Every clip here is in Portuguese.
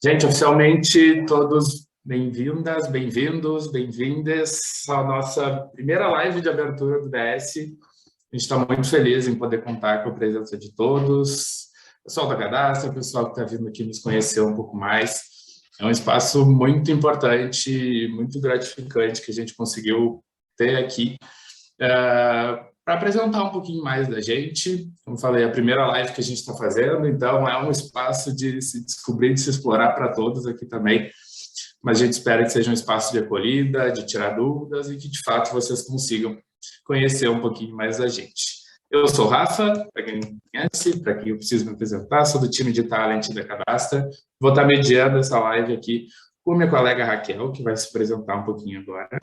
Gente, oficialmente todos bem-vindas, bem-vindos, bem-vindas à nossa primeira live de abertura do DS. A gente está muito feliz em poder contar com a presença de todos, pessoal da Cadastra, pessoal que está vindo aqui nos conhecer um pouco mais. É um espaço muito importante, muito gratificante que a gente conseguiu ter aqui para apresentar um pouquinho mais da gente. Como falei, é a primeira live que a gente está fazendo, então é um espaço de se descobrir, de se explorar para todos aqui também. Mas a gente espera que seja um espaço de acolhida, de tirar dúvidas e que, de fato, vocês consigam conhecer um pouquinho mais da gente. Eu sou o Rafa, para quem não conhece, para quem eu preciso me apresentar, sou do time de Talent da Cadastra. Vou estar mediando essa live aqui com minha colega Raquel, que vai se apresentar um pouquinho agora.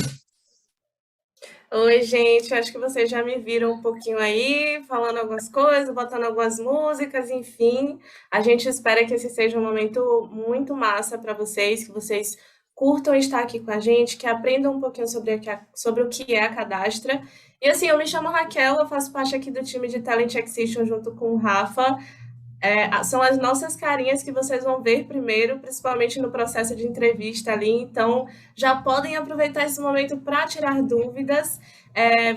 Oi, gente, acho que vocês já me viram um pouquinho aí, falando algumas coisas, botando algumas músicas, enfim. A gente espera que esse seja um momento muito massa para vocês, que vocês curtam estar aqui com a gente, que aprendam um pouquinho sobre o que é a Cadastra. E assim, eu me chamo Raquel, eu faço parte aqui do time de Talent Acquisition junto com o Rafa. São as nossas carinhas que vocês vão ver primeiro, principalmente no processo de entrevista ali, então já podem aproveitar esse momento para tirar dúvidas.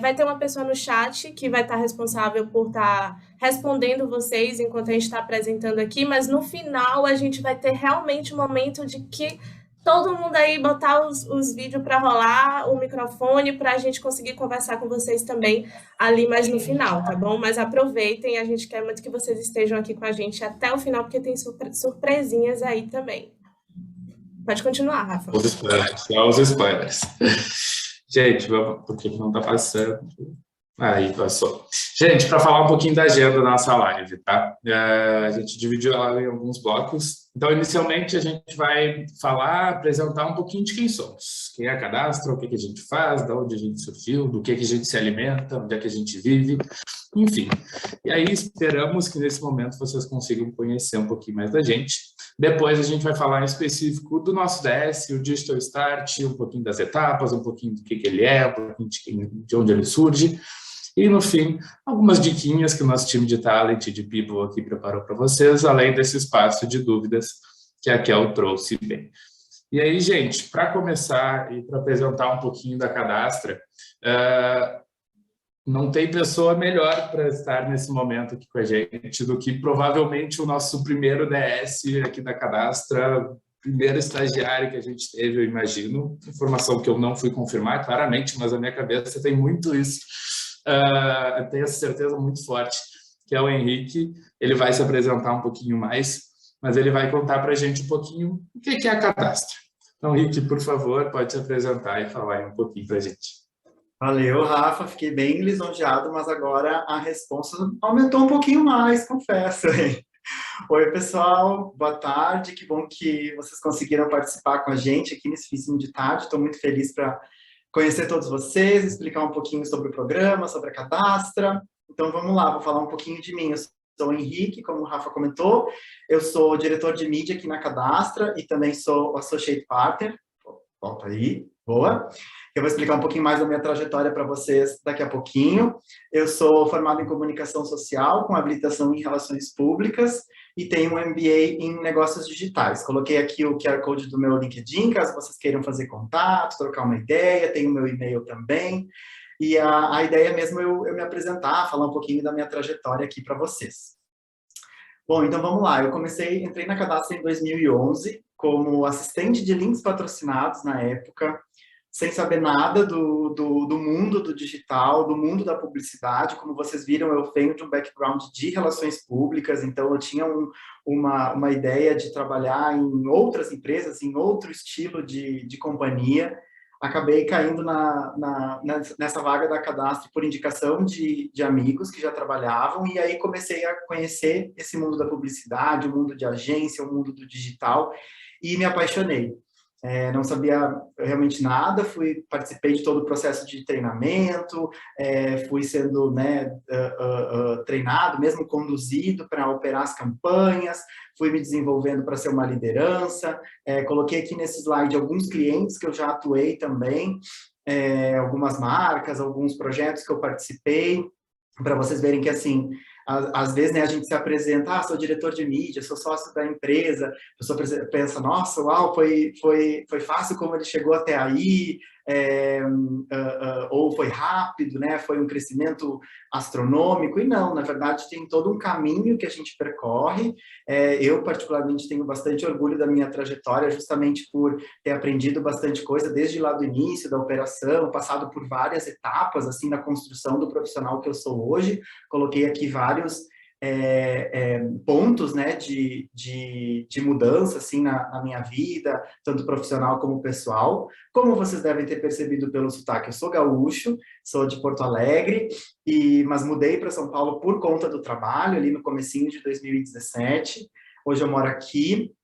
Vai ter uma pessoa no chat que vai estar responsável por estar respondendo vocês enquanto a gente está apresentando aqui, mas no final a gente vai ter realmente um momento de que todo mundo aí botar os vídeos para rolar, o microfone, para a gente conseguir conversar com vocês também ali mais no final, tá bom? Mas aproveitem, a gente quer muito que vocês estejam aqui com a gente até o final, porque tem surpresinhas aí também. Pode continuar, Rafa. Os spoilers, só os spoilers. Gente, porque não está passando. Aí, passou. Gente, para falar um pouquinho da agenda da nossa live, tá? A gente dividiu ela em alguns blocos. Então, inicialmente, a gente vai apresentar um pouquinho de quem somos. Quem é a Cadastra, o que a gente faz, de onde a gente surgiu, do que a gente se alimenta, onde é que a gente vive, enfim. E aí, esperamos que nesse momento vocês consigam conhecer um pouquinho mais da gente. Depois, a gente vai falar em específico do nosso DS, o Digital Start, um pouquinho das etapas, um pouquinho do que ele é, um pouquinho de onde ele surge. E, no fim, algumas diquinhas que o nosso time de Talent e de People aqui preparou para vocês, além desse espaço de dúvidas que a Kel trouxe bem. E aí, gente, para começar e para apresentar um pouquinho da Cadastra, não tem pessoa melhor para estar nesse momento aqui com a gente do que provavelmente o nosso primeiro DS aqui da Cadastra, primeiro estagiário que a gente teve, eu imagino. Informação que eu não fui confirmar, claramente, mas na minha cabeça tem muito isso. Tenho essa certeza muito forte, que é o Henrique. Ele vai se apresentar um pouquinho mais, mas ele vai contar para a gente um pouquinho o que é a Cadastra. Então, Henrique, por favor, pode se apresentar e falar aí um pouquinho para a gente. Valeu, Rafa. Fiquei bem lisonjeado, mas agora a resposta aumentou um pouquinho mais, confesso. Oi, pessoal. Boa tarde. Que bom que vocês conseguiram participar com a gente aqui nesse finzinho de tarde. Estou muito feliz para conhecer todos vocês, explicar um pouquinho sobre o programa, sobre a Cadastra. Então, vamos lá, vou falar um pouquinho de mim. Eu sou o Henrique, como o Rafa comentou. Eu sou diretor de mídia aqui na Cadastra e também sou Associate Partner. Volta aí, boa. Eu vou explicar um pouquinho mais da minha trajetória para vocês daqui a pouquinho. Eu sou formado em comunicação social, com habilitação em relações públicas e tenho um MBA em negócios digitais. Coloquei aqui o QR Code do meu LinkedIn, caso vocês queiram fazer contato, trocar uma ideia, tenho o meu e-mail também. E a ideia mesmo é eu me apresentar, falar um pouquinho da minha trajetória aqui para vocês. Bom, então vamos lá. Entrei na Cadastra em 2011 como assistente de links patrocinados na época, sem saber nada do mundo do digital, do mundo da publicidade. Como vocês viram, eu venho de um background de relações públicas, então eu tinha uma ideia de trabalhar em outras empresas, em outro estilo de companhia. Acabei caindo nessa vaga da Cadastra por indicação de amigos que já trabalhavam, e aí comecei a conhecer esse mundo da publicidade, o mundo de agência, o mundo do digital, e me apaixonei. Não sabia realmente nada, participei de todo o processo de treinamento, fui sendo treinado, mesmo conduzido para operar as campanhas, fui me desenvolvendo para ser uma liderança, coloquei aqui nesse slide alguns clientes que eu já atuei também, algumas marcas, alguns projetos que eu participei, para vocês verem que, assim, às vezes, né, a gente se apresenta, sou diretor de mídia, sou sócio da empresa, a pessoa pensa, nossa, uau, foi fácil como ele chegou até aí, ou foi rápido, né, foi um crescimento astronômico, e não, na verdade tem todo um caminho que a gente percorre. Eu particularmente tenho bastante orgulho da minha trajetória, justamente por ter aprendido bastante coisa desde lá do início da operação, passado por várias etapas assim na construção do profissional que eu sou hoje. Coloquei aqui vários pontos, né, de mudança assim na minha vida, tanto profissional como pessoal. Como vocês devem ter percebido pelo sotaque, eu sou gaúcho, sou de Porto Alegre, mas mudei para São Paulo por conta do trabalho, ali no comecinho de 2017. Hoje eu moro aqui.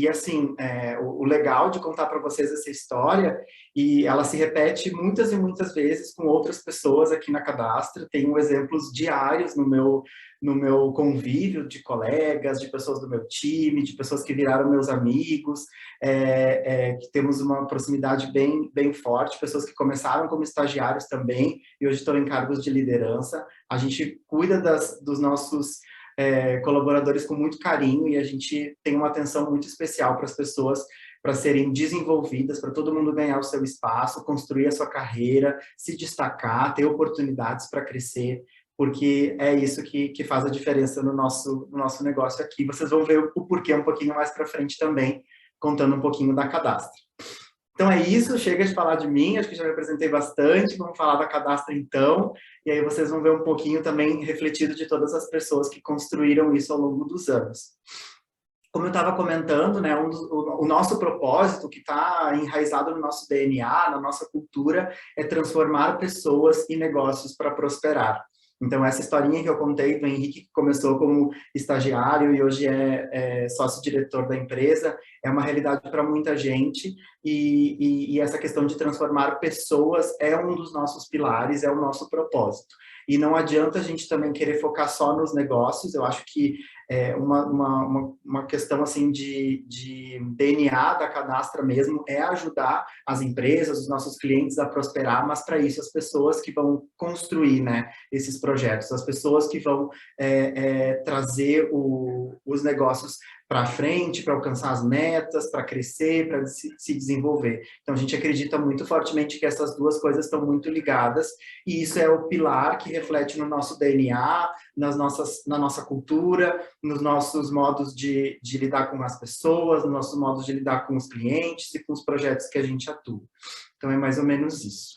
Assim, o legal de contar para vocês essa história, e ela se repete muitas e muitas vezes com outras pessoas aqui na Cadastra. Tenho exemplos diários no meu convívio de colegas, de pessoas do meu time, de pessoas que viraram meus amigos, que temos uma proximidade bem forte, pessoas que começaram como estagiários também e hoje estão em cargos de liderança. A gente cuida dos nossos colaboradores com muito carinho, e a gente tem uma atenção muito especial para as pessoas, para serem desenvolvidas, para todo mundo ganhar o seu espaço, construir a sua carreira, se destacar, ter oportunidades para crescer, porque é isso que faz a diferença no nosso negócio aqui. Vocês vão ver o porquê um pouquinho mais para frente também, contando um pouquinho da Cadastra. Então é isso, chega de falar de mim, acho que já me apresentei bastante, vamos falar da Cadastra então, e aí vocês vão ver um pouquinho também refletido de todas as pessoas que construíram isso ao longo dos anos. Como eu estava comentando, né, o nosso propósito, que está enraizado no nosso DNA, na nossa cultura, é transformar pessoas e negócios para prosperar. Então, essa historinha que eu contei do Henrique, que começou como estagiário e hoje é sócio-diretor da empresa, é uma realidade para muita gente, e essa questão de transformar pessoas é um dos nossos pilares, é o nosso propósito. E não adianta a gente também querer focar só nos negócios. Eu acho que uma questão assim de DNA da Cadastra mesmo é ajudar as empresas, os nossos clientes a prosperar, mas para isso as pessoas que vão construir, né, esses projetos, as pessoas que vão trazer os negócios para frente, para alcançar as metas, para crescer, para se desenvolver. Então, a gente acredita muito fortemente que essas duas coisas estão muito ligadas, e isso é o pilar que reflete no nosso DNA, na nossa cultura, nos nossos modos de lidar com as pessoas, nos nossos modos de lidar com os clientes e com os projetos que a gente atua. Então, é mais ou menos isso.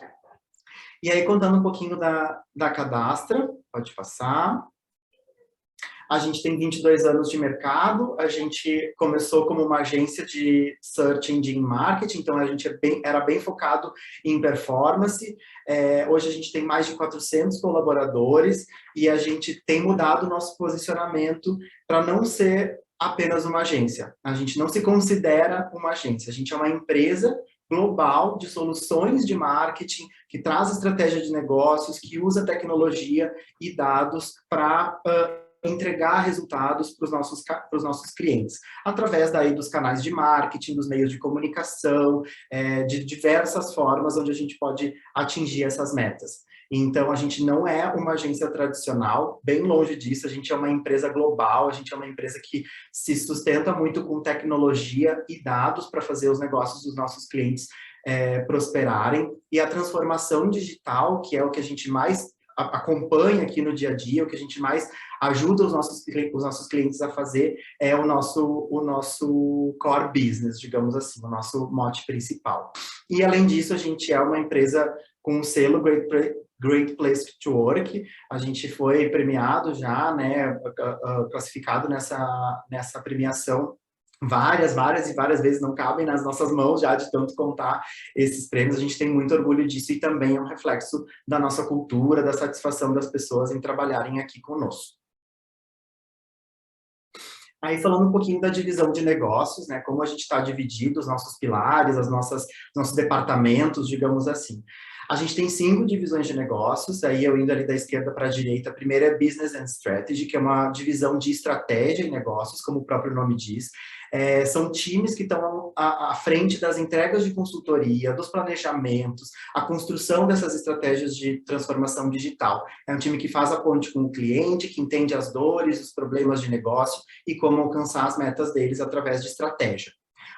E aí, contando um pouquinho da Cadastra, pode passar. A gente tem 22 anos de mercado, a gente começou como uma agência de Search Engine Marketing, então a gente era bem focado em performance. Hoje a gente tem mais de 400 colaboradores e a gente tem mudado o nosso posicionamento para não ser apenas uma agência. A gente não se considera uma agência, a gente é uma empresa global de soluções de marketing, que traz estratégia de negócios, que usa tecnologia e dados para entregar resultados para os nossos clientes, através daí dos canais de marketing, dos meios de comunicação, de diversas formas onde a gente pode atingir essas metas. Então, a gente não é uma agência tradicional, bem longe disso, a gente é uma empresa global, a gente é uma empresa que se sustenta muito com tecnologia e dados para fazer os negócios dos nossos clientes prosperarem, e a transformação digital, que é o que a gente mais acompanha aqui no dia a dia, o que a gente mais ajuda os nossos clientes a fazer, é o nosso core business, digamos assim, o nosso mote principal. E, além disso, a gente é uma empresa com o selo Great Place to Work. A gente foi premiado já, né, classificado nessa premiação várias e várias vezes, não cabem nas nossas mãos já de tanto contar esses prêmios. A gente tem muito orgulho disso, e também é um reflexo da nossa cultura, da satisfação das pessoas em trabalharem aqui conosco. Aí falando um pouquinho da divisão de negócios, né, como a gente está dividido, os nossos pilares, nossos departamentos, digamos assim. A gente tem 5 divisões de negócios, aí eu indo ali da esquerda para a direita, a primeira é Business and Strategy, que é uma divisão de estratégia e negócios, como o próprio nome diz. São times que estão à frente das entregas de consultoria, dos planejamentos, a construção dessas estratégias de transformação digital. É um time que faz a ponte com o cliente, que entende as dores, os problemas de negócio e como alcançar as metas deles através de estratégia.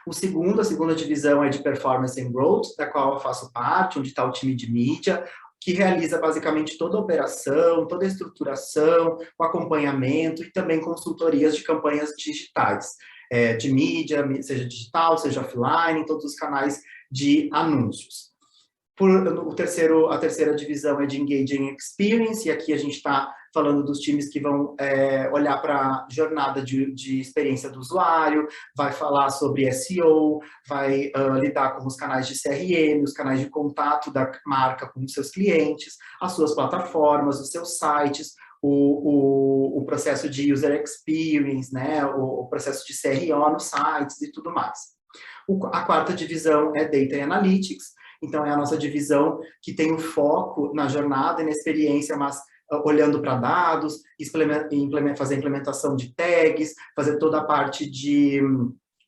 A segunda divisão é de Performance and Growth, da qual eu faço parte, onde está o time de mídia, que realiza basicamente toda a operação, toda a estruturação, o acompanhamento e também consultorias de campanhas digitais, de mídia, seja digital, seja offline, em todos os canais de anúncios. A terceira divisão é de Engaging Experience, e aqui a gente está falando dos times que vão olhar para a jornada de experiência do usuário, vai falar sobre SEO, vai lidar com os canais de CRM, os canais de contato da marca com os seus clientes, as suas plataformas, os seus sites, o processo de User Experience, né, o processo de CRO nos sites e tudo mais. A quarta divisão é Data Analytics, então é a nossa divisão que tem o foco na jornada e na experiência, mas olhando para dados, fazer a implementação de tags, fazer toda a parte de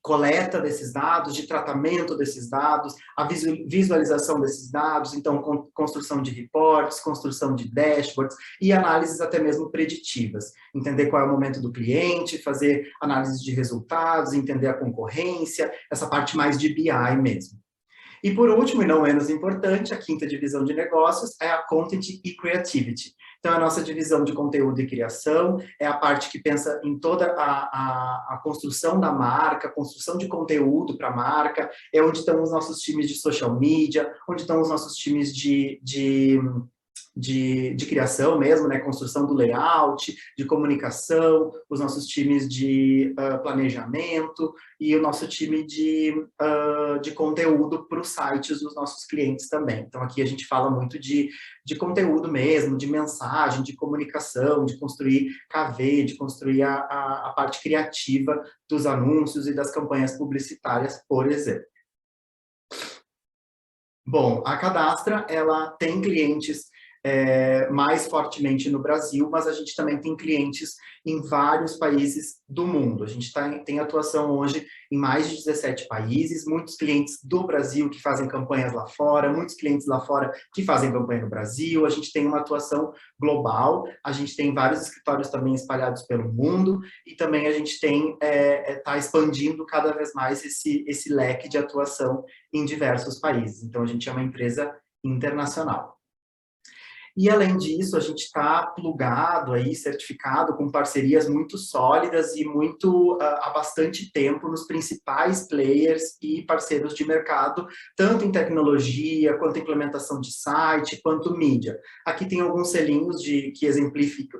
coleta desses dados, de tratamento desses dados, a visualização desses dados, então construção de reports, construção de dashboards e análises até mesmo preditivas. Entender qual é o momento do cliente, fazer análise de resultados, entender a concorrência, essa parte mais de BI mesmo. E por último, e não menos importante, a quinta divisão de negócios é a Content e Creativity. Então, a nossa divisão de conteúdo e criação é a parte que pensa em toda a construção da marca, a construção de conteúdo para a marca, é onde estão os nossos times de social media, onde estão os nossos times de criação mesmo, né? Construção do layout, de comunicação, os nossos times de planejamento e o nosso time de conteúdo para os sites dos nossos clientes também. Então, aqui a gente fala muito de conteúdo mesmo, de mensagem, de comunicação, de construir KV, de construir a parte criativa dos anúncios e das campanhas publicitárias, por exemplo. Bom, a Cadastra, ela tem clientes mais fortemente no Brasil, mas a gente também tem clientes em vários países do mundo. A gente tem atuação hoje em mais de 17 países, muitos clientes do Brasil que fazem campanhas lá fora, muitos clientes lá fora que fazem campanha no Brasil. A gente tem uma atuação global, a gente tem vários escritórios também espalhados pelo mundo e também a gente está expandindo cada vez mais esse leque de atuação em diversos países. Então, a gente é uma empresa internacional. E, além disso, a gente está plugado aí, certificado, com parcerias muito sólidas e há bastante tempo nos principais players e parceiros de mercado, tanto em tecnologia, quanto implementação de site, quanto mídia. Aqui tem alguns selinhos que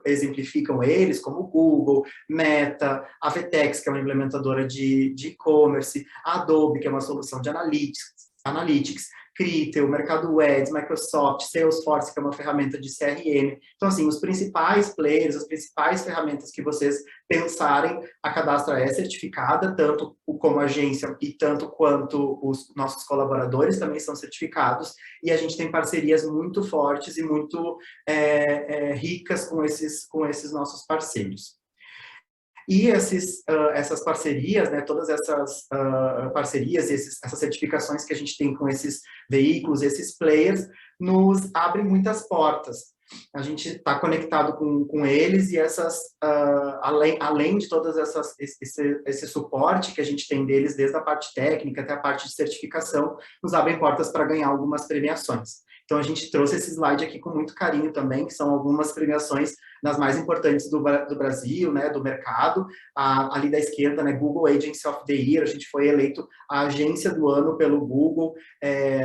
exemplificam eles, como Google, Meta, a Vtex, que é uma implementadora de e-commerce, a Adobe, que é uma solução de analytics, Critel, Mercado Ads, Microsoft, Salesforce, que é uma ferramenta de CRM. Então, assim, os principais players, as principais ferramentas que vocês pensarem, a Cadastra é certificada, tanto como agência e tanto quanto os nossos colaboradores também são certificados, e a gente tem parcerias muito fortes e muito ricas com esses nossos parceiros. E essas parcerias, né, todas essas parcerias, essas certificações que a gente tem com esses veículos, esses players, nos abrem muitas portas. A gente está conectado com eles e além de todas esse suporte que a gente tem deles, desde a parte técnica até a parte de certificação, nos abrem portas para ganhar algumas premiações. Então, a gente trouxe esse slide aqui com muito carinho também, que são algumas premiações das mais importantes do Brasil, né, do mercado. Ali da esquerda, né, Google Agency of the Year, a gente foi eleito a agência do ano pelo Google,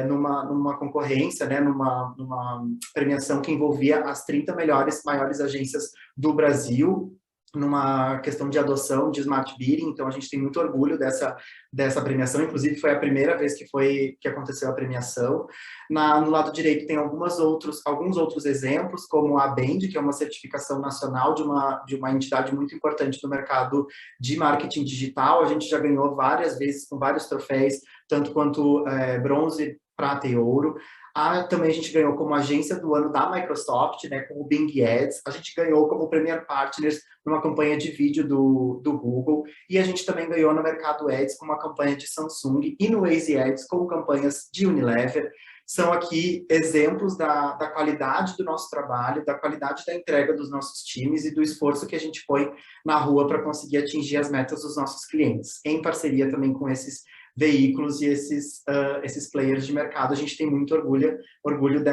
numa concorrência, né, numa premiação que envolvia as 30 maiores agências do Brasil. numa questão de adoção de Smart Bidding, então a gente tem muito orgulho dessa premiação, inclusive foi a primeira vez que aconteceu a premiação. No lado direito tem alguns outros exemplos, como a Bend, que é uma certificação nacional de uma entidade muito importante no mercado de marketing digital. A gente já ganhou várias vezes com vários troféus, tanto quanto bronze, prata e ouro. Também a gente ganhou como agência do ano da Microsoft, né, com o Bing Ads. A gente ganhou como Premier Partners numa campanha de vídeo do Google. E a gente também ganhou no Mercado Ads com uma campanha de Samsung e no Waze Ads com campanhas de Unilever. São aqui exemplos da qualidade do nosso trabalho, da qualidade da entrega dos nossos times e do esforço que a gente põe na rua para conseguir atingir as metas dos nossos clientes, em parceria também com esses veículos e esses players de mercado. A gente tem muito orgulho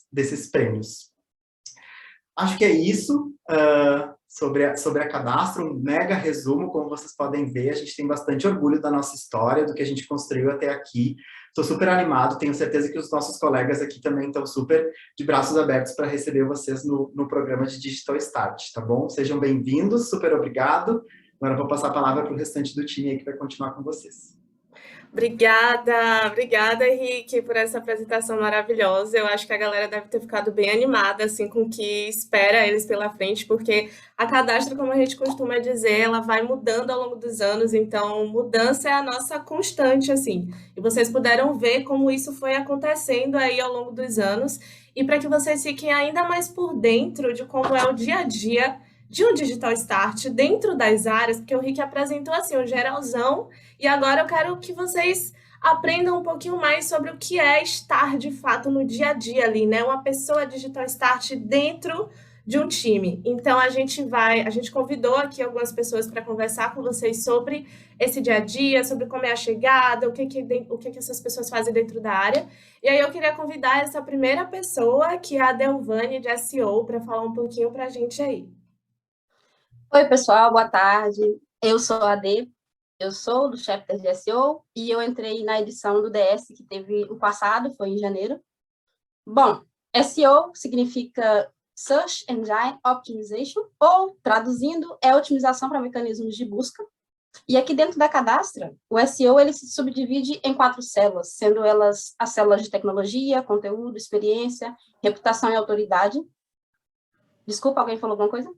desses prêmios. Acho que é isso sobre a Cadastro, um mega resumo. Como vocês podem ver, a gente tem bastante orgulho da nossa história, do que a gente construiu até aqui. Estou super animado, tenho certeza que os nossos colegas aqui também estão super de braços abertos para receber vocês no programa de Digital Start, tá bom? Sejam bem-vindos, super obrigado. Agora eu vou passar a palavra para o restante do time aí que vai continuar com vocês. Obrigada, Henrique, por essa apresentação maravilhosa. Eu acho que a galera deve ter ficado bem animada, assim, com o que espera eles pela frente, porque a Cadastro, como a gente costuma dizer, ela vai mudando ao longo dos anos, então mudança é a nossa constante, assim. E vocês puderam ver como isso foi acontecendo aí ao longo dos anos, e para que vocês fiquem ainda mais por dentro de como é o dia a dia de um Digital Start dentro das áreas, porque o Rick apresentou assim um geralzão, e agora eu quero que vocês aprendam um pouquinho mais sobre o que é estar de fato no dia a dia ali, né? Uma pessoa Digital Start dentro de um time. Então a gente convidou aqui algumas pessoas para conversar com vocês sobre esse dia a dia, sobre como é a chegada, o que essas pessoas fazem dentro da área. E aí eu queria convidar essa primeira pessoa, que é a Delvane de SEO, para falar um pouquinho para a gente aí. Oi, pessoal, boa tarde. Eu sou a Dê, eu sou do chapter de SEO e eu entrei na edição do DS que teve o passado, foi em janeiro. Bom, SEO significa Search Engine Optimization, ou, traduzindo, é otimização para mecanismos de busca. E aqui dentro da Cadastra, o SEO ele se subdivide em 4 células, sendo elas as células de tecnologia, conteúdo, experiência, reputação e autoridade. Desculpa, alguém falou alguma coisa?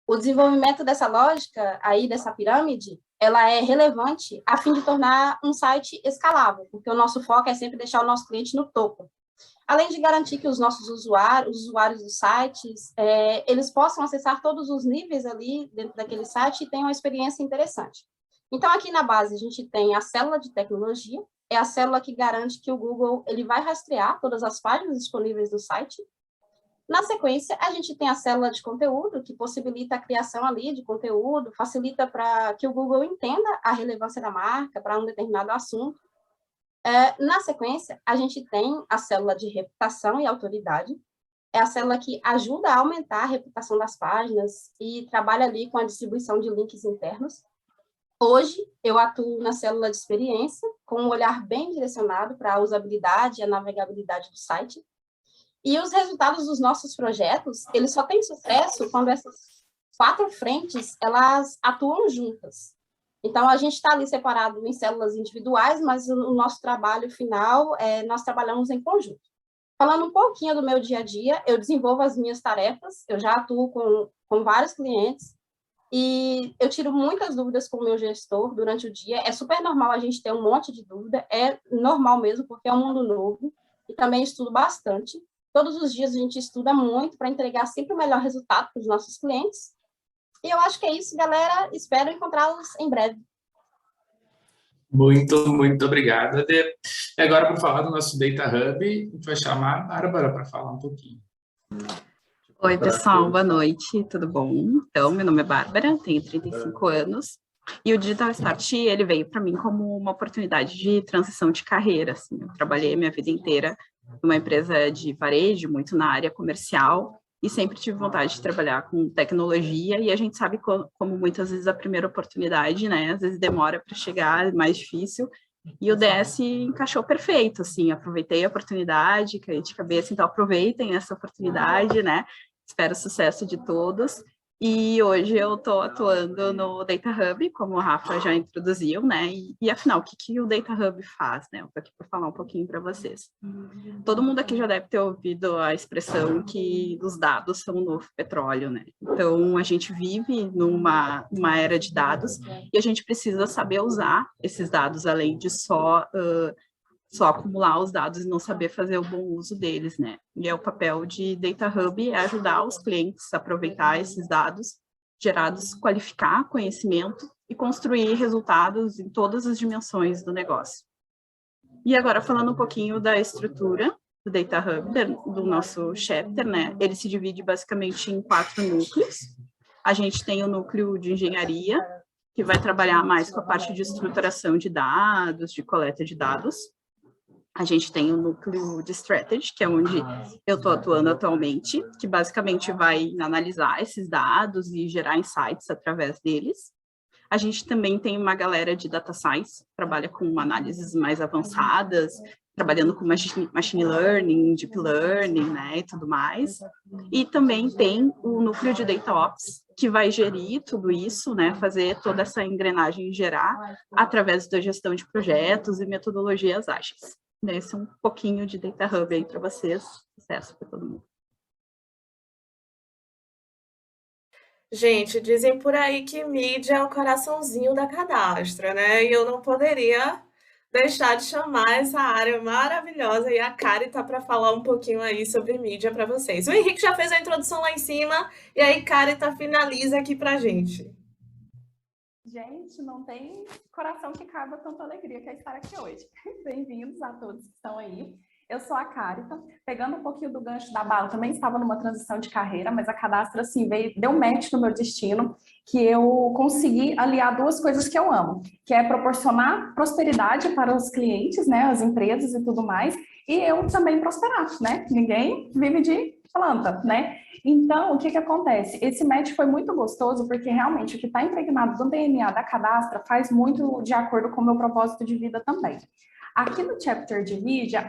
O desenvolvimento dessa lógica aí, dessa pirâmide, ela é relevante a fim de tornar um site escalável, porque o nosso foco é sempre deixar o nosso cliente no topo. Além de garantir que os nossos usuários dos sites, eles possam acessar todos os níveis ali dentro daquele site e tenham uma experiência interessante. Então, aqui na base, a gente tem a célula de tecnologia, é a célula que garante que o Google ele vai rastrear todas as páginas disponíveis do site. Na sequência, a gente tem a célula de conteúdo, que possibilita a criação ali de conteúdo, facilita para que o Google entenda a relevância da marca para um determinado assunto. Na sequência, a gente tem a célula de reputação e autoridade, é a célula que ajuda a aumentar a reputação das páginas e trabalha ali com a distribuição de links internos. Hoje, eu atuo na célula de experiência, com um olhar bem direcionado para a usabilidade e a navegabilidade do site. E os resultados dos nossos projetos, eles só têm sucesso quando essas 4 frentes, elas atuam juntas. Então, a gente está ali separado em células individuais, mas o nosso trabalho final, nós trabalhamos em conjunto. Falando um pouquinho do meu dia a dia, eu desenvolvo as minhas tarefas, eu já atuo com vários clientes, e eu tiro muitas dúvidas com o meu gestor durante o dia. É super normal a gente ter um monte de dúvida, é normal mesmo, porque é um mundo novo, e também estudo bastante. Todos os dias a gente estuda muito para entregar sempre o melhor resultado para os nossos clientes. E eu acho que é isso, galera. Espero encontrá-los em breve. Muito obrigado, Adê. E agora, para falar do nosso Data Hub, a gente vai chamar a Bárbara para falar um pouquinho. Oi, pessoal, boa noite, tudo bom? Então, meu nome é Bárbara, tenho 35 anos, e o Digital Start, ele veio para mim como uma oportunidade de transição de carreira, assim. Eu trabalhei a minha vida inteira numa empresa de varejo, muito na área comercial, e sempre tive vontade de trabalhar com tecnologia, e a gente sabe como muitas vezes a primeira oportunidade, né, às vezes demora para chegar, é mais difícil, e o DS encaixou perfeito, assim, aproveitei a oportunidade, caí de cabeça, então aproveitem essa oportunidade, né, espero sucesso de todos, E hoje eu estou atuando no Data Hub, como o Rafa já introduziu, né? E afinal, o que o Data Hub faz, né? Eu estou aqui para falar um pouquinho para vocês. Todo mundo aqui já deve ter ouvido a expressão que os dados são o novo petróleo, né? Então, a gente vive numa era de dados e a gente precisa saber usar esses dados, além de só acumular os dados e não saber fazer o bom uso deles, né? E o papel de Data Hub é ajudar os clientes a aproveitar esses dados gerados, qualificar conhecimento e construir resultados em todas as dimensões do negócio. E agora, falando um pouquinho da estrutura do Data Hub, do nosso chapter, né? Ele se divide basicamente em 4 núcleos. A gente tem o núcleo de engenharia, que vai trabalhar mais com a parte de estruturação de dados, de coleta de dados. A gente tem o núcleo de strategy, que é onde eu estou atuando atualmente, que basicamente vai analisar esses dados e gerar insights através deles. A gente também tem uma galera de data science, que trabalha com análises mais avançadas, trabalhando com machine learning, deep learning, né, e tudo mais. E também tem o núcleo de data ops, que vai gerir tudo isso, né, fazer toda essa engrenagem gerar através da gestão de projetos e metodologias ágeis. Esse é um pouquinho de Data Hub aí para vocês. Sucesso para todo mundo. Gente, dizem por aí que mídia é o coraçãozinho da cadastra, né? E eu não poderia deixar de chamar essa área maravilhosa e a Carita para falar um pouquinho aí sobre mídia para vocês. O Henrique já fez a introdução lá em cima e aí Carita finaliza aqui para a gente. Gente, não tem coração que caiba tanta alegria que é estar aqui hoje. Bem-vindos a todos que estão aí. Eu sou a Carita, pegando um pouquinho do gancho da Bala, também estava numa transição de carreira, mas a cadastra, assim, deu match no meu destino, que eu consegui aliar 2 coisas que eu amo, que é proporcionar prosperidade para os clientes, né, as empresas e tudo mais, e eu também prosperar, né? Ninguém vive de planta, né? Então, o que acontece? Esse match foi muito gostoso, porque realmente o que está impregnado do DNA da cadastra faz muito de acordo com o meu propósito de vida também. Aqui no chapter de mídia,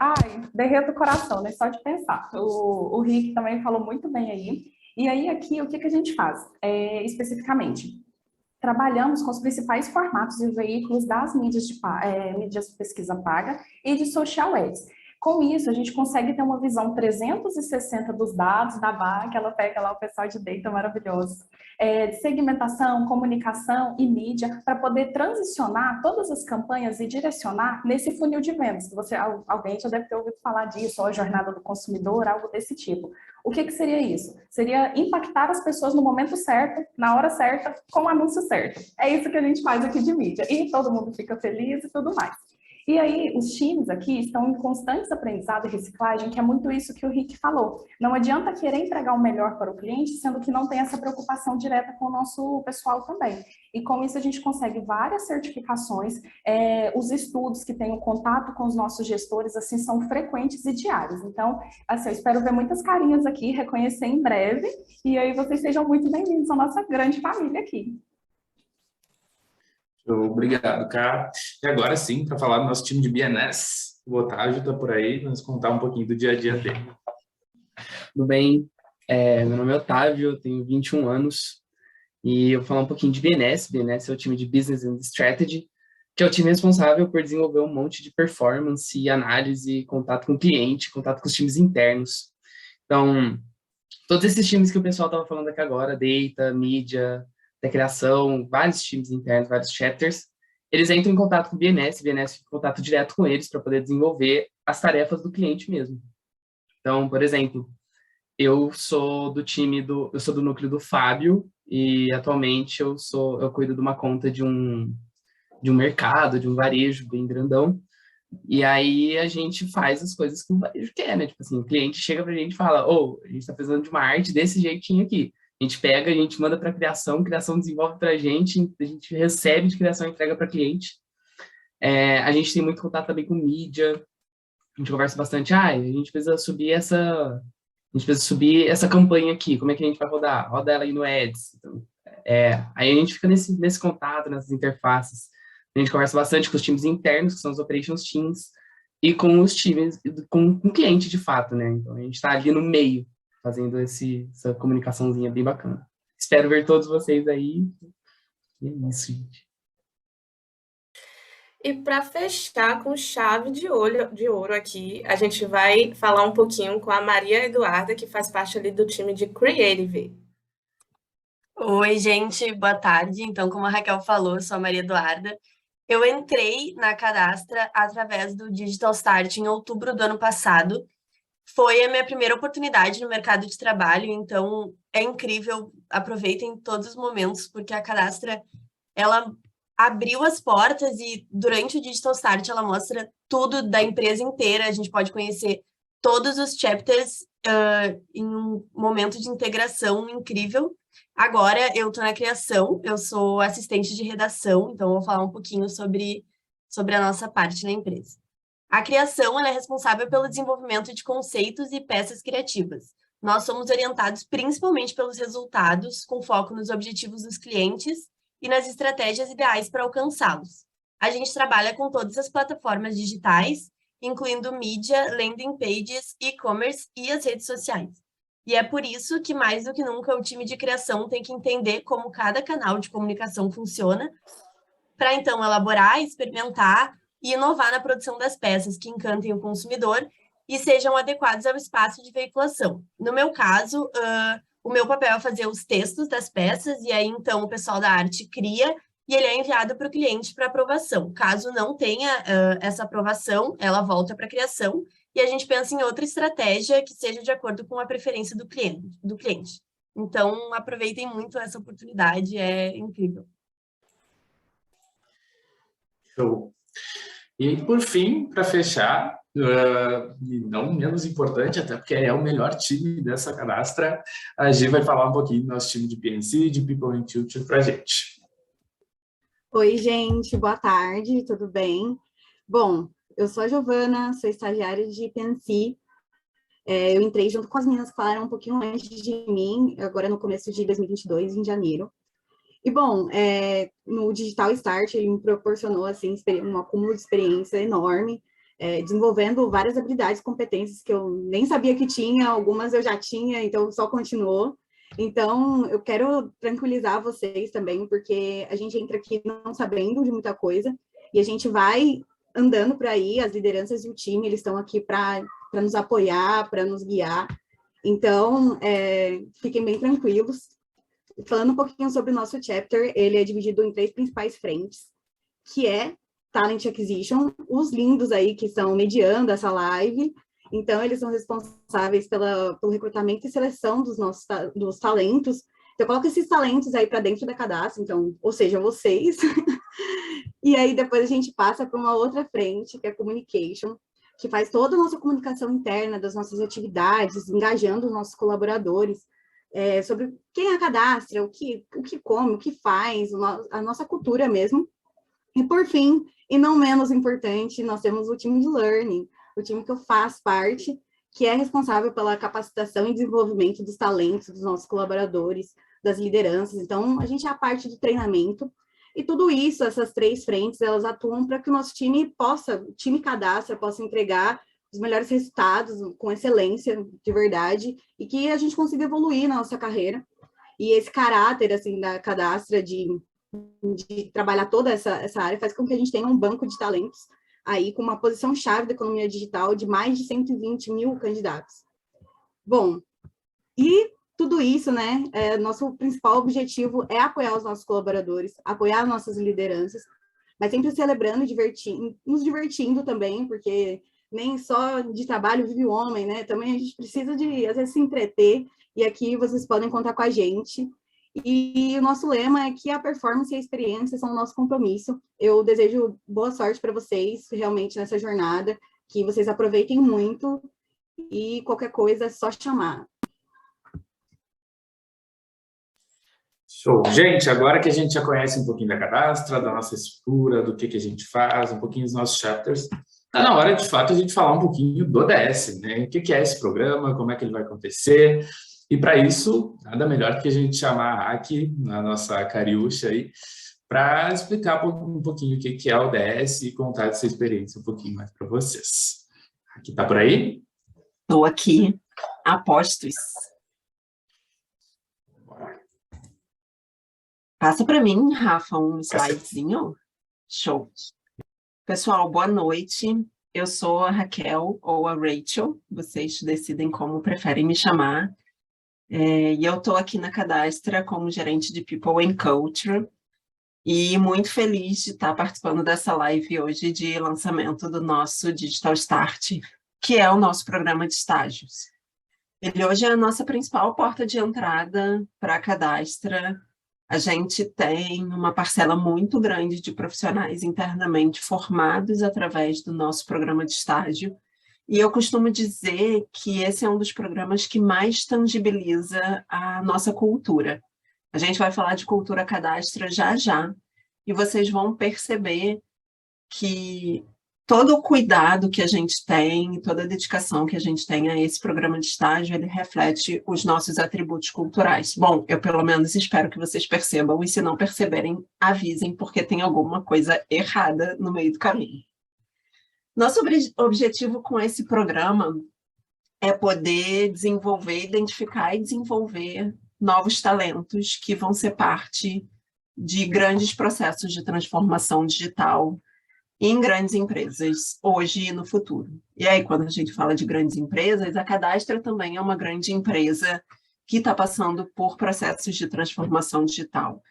derreto o coração, né? Só de pensar. O Rick também falou muito bem aí. E aí, aqui, o que a gente faz? Especificamente, trabalhamos com os principais formatos e veículos das mídias de pesquisa paga e de social ads. Com isso, a gente consegue ter uma visão 360 dos dados da BA, que ela pega lá o pessoal de data maravilhoso, de segmentação, comunicação e mídia, para poder transicionar todas as campanhas e direcionar nesse funil de vendas. Alguém já deve ter ouvido falar disso, ou a jornada do consumidor, algo desse tipo. O que seria isso? Seria impactar as pessoas no momento certo, na hora certa, com o anúncio certo. É isso que a gente faz aqui de mídia. E todo mundo fica feliz e tudo mais. E aí, os times aqui estão em constantes aprendizado e reciclagem, que é muito isso que o Rick falou. Não adianta querer entregar o melhor para o cliente, sendo que não tem essa preocupação direta com o nosso pessoal também. E com isso a gente consegue várias certificações, os estudos que têm o contato com os nossos gestores, assim, são frequentes e diários. Então, assim, eu espero ver muitas carinhas aqui, reconhecer em breve, e aí vocês sejam muito bem-vindos à nossa grande família aqui. Obrigado, Cá. E agora sim, para falar do nosso time de BNS, o Otávio está por aí, nos contar um pouquinho do dia a dia dele. Tudo bem? Meu nome é Otávio, eu tenho 21 anos e eu vou falar um pouquinho de BNS. BNS é o time de Business and Strategy, que é o time responsável por desenvolver um monte de performance, análise, contato com o cliente, contato com os times internos. Então, todos esses times que o pessoal estava falando aqui agora, data, mídia, da criação, vários times internos, vários chapters, eles entram em contato com o BNS fica em contato direto com eles para poder desenvolver as tarefas do cliente mesmo. Então, por exemplo, eu sou do núcleo do Fábio e atualmente eu cuido de uma conta de um mercado, de um varejo bem grandão. E aí a gente faz as coisas que o varejo quer, né? Tipo assim, o cliente chega pra gente e fala, a gente tá precisando de uma arte desse jeitinho aqui. A gente pega, a gente manda para criação desenvolve para a gente recebe de criação e entrega para cliente. A gente tem muito contato também com mídia, a gente conversa bastante, a gente precisa subir essa campanha aqui, como é que a gente vai rodar? Roda ela aí no Ads. Então, aí a gente fica nesse contato, nessas interfaces. A gente conversa bastante com os times internos, que são os operations teams, e com os times, com o cliente de fato, né? Então a gente está ali no meio, fazendo essa comunicaçãozinha bem bacana. Espero ver todos vocês aí. E é isso, gente. E para fechar com chave de ouro aqui, a gente vai falar um pouquinho com a Maria Eduarda, que faz parte ali do time de Creative. Oi, gente, boa tarde. Então, como a Raquel falou, eu sou a Maria Eduarda. Eu entrei na Cadastra através do Digital Start em outubro do ano passado. Foi a minha primeira oportunidade no mercado de trabalho, então é incrível, aproveitem todos os momentos, porque a Cadastra, ela abriu as portas e durante o Digital Start ela mostra tudo da empresa inteira, a gente pode conhecer todos os chapters em um momento de integração incrível. Agora eu estou na criação, eu sou assistente de redação, então eu vou falar um pouquinho sobre a nossa parte na empresa. A criação ela é responsável pelo desenvolvimento de conceitos e peças criativas. Nós somos orientados principalmente pelos resultados, com foco nos objetivos dos clientes e nas estratégias ideais para alcançá-los. A gente trabalha com todas as plataformas digitais, incluindo mídia, landing pages, e-commerce e as redes sociais. E é por isso que, mais do que nunca, o time de criação tem que entender como cada canal de comunicação funciona, para então elaborar, experimentar e inovar na produção das peças que encantem o consumidor e sejam adequados ao espaço de veiculação. No meu caso, o meu papel é fazer os textos das peças, e aí, então, o pessoal da arte cria e ele é enviado para o cliente para aprovação. Caso não tenha essa aprovação, ela volta para a criação e a gente pensa em outra estratégia que seja de acordo com a preferência do cliente. Então, aproveitem muito essa oportunidade, é incrível. Show. E, por fim, para fechar, e não menos importante, até porque é o melhor time dessa cadastra, a Gi vai falar um pouquinho do nosso time de PNC, de People in Future para a gente. Oi, gente, boa tarde, tudo bem? Bom, eu sou a Giovana, sou estagiária de PNC. Eu entrei junto com as meninas que falaram um pouquinho antes de mim, agora no começo de 2022, em janeiro. E, bom, no Digital Start, ele me proporcionou, assim, um acúmulo de experiência enorme, desenvolvendo várias habilidades e competências que eu nem sabia que tinha, algumas eu já tinha, então só continuou. Então, eu quero tranquilizar vocês também, porque a gente entra aqui não sabendo de muita coisa, e a gente vai andando por aí, as lideranças e o time, eles estão aqui para nos apoiar, para nos guiar. Então, fiquem bem tranquilos. Falando um pouquinho sobre o nosso chapter, ele é dividido em 3 principais frentes, que é Talent Acquisition, os lindos aí que estão mediando essa live. Então, eles são responsáveis pelo recrutamento e seleção dos talentos. Então, eu coloco esses talentos aí para dentro da cadastra, então, ou seja, vocês. E aí, depois a gente passa para uma outra frente, que é Communication, que faz toda a nossa comunicação interna das nossas atividades, engajando os nossos colaboradores, sobre quem é a cadastra, o que come, o que faz, a nossa cultura mesmo. E, por fim, e não menos importante, nós temos o time de Learning, o time que eu faço parte, que é responsável pela capacitação e desenvolvimento dos talentos dos nossos colaboradores, das lideranças. Então, a gente é a parte do treinamento. E tudo isso, essas 3 frentes, elas atuam para que o nosso time cadastra, possa entregar os melhores resultados com excelência, de verdade, e que a gente consiga evoluir na nossa carreira. E esse caráter, assim, da cadastra de trabalhar toda essa área faz com que a gente tenha um banco de talentos aí com uma posição-chave da economia digital de mais de 120 mil candidatos. Bom, e tudo isso, né, nosso principal objetivo é apoiar os nossos colaboradores, apoiar as nossas lideranças, mas sempre celebrando e nos divertindo também, porque nem só de trabalho vive o homem, né? Também a gente precisa de, às vezes, se entreter, e aqui vocês podem contar com a gente. E o nosso lema é que a performance e a experiência são o nosso compromisso. Eu desejo boa sorte para vocês, realmente, nessa jornada, que vocês aproveitem muito, e qualquer coisa é só chamar. Show. Gente, agora que a gente já conhece um pouquinho da cadastra, da nossa estrutura, do que a gente faz, um pouquinho dos nossos chapters, está na hora, de fato, a gente falar um pouquinho do ODS, né? O que é esse programa, como é que ele vai acontecer. E, para isso, nada melhor que a gente chamar a Aki, a nossa cariúcha aí, para explicar um pouquinho o que é o ODS e contar essa experiência um pouquinho mais para vocês. Aqui está por aí? Estou aqui, apostos. Passa para mim, Rafa, um slidezinho. Show. Pessoal, boa noite. Eu sou a Raquel ou a Rachel, vocês decidem como preferem me chamar. E eu estou aqui na Cadastra como gerente de People and Culture e muito feliz de estar participando dessa live hoje de lançamento do nosso Digital Start, que é o nosso programa de estágios. Ele hoje é a nossa principal porta de entrada para a Cadastra. A gente tem uma parcela muito grande de profissionais internamente formados através do nosso programa de estágio. E eu costumo dizer que esse é um dos programas que mais tangibiliza a nossa cultura. A gente vai falar de cultura Cadastra já já, e vocês vão perceber que todo o cuidado que a gente tem, toda a dedicação que a gente tem a esse programa de estágio, ele reflete os nossos atributos culturais. Bom, eu pelo menos espero que vocês percebam, e se não perceberem, avisem, porque tem alguma coisa errada no meio do caminho. Nosso objetivo com esse programa é poder desenvolver, identificar e desenvolver novos talentos que vão ser parte de grandes processos de transformação digital em grandes empresas, hoje e no futuro. E aí, quando a gente fala de grandes empresas, a Cadastra também é uma grande empresa que está passando por processos de transformação digital.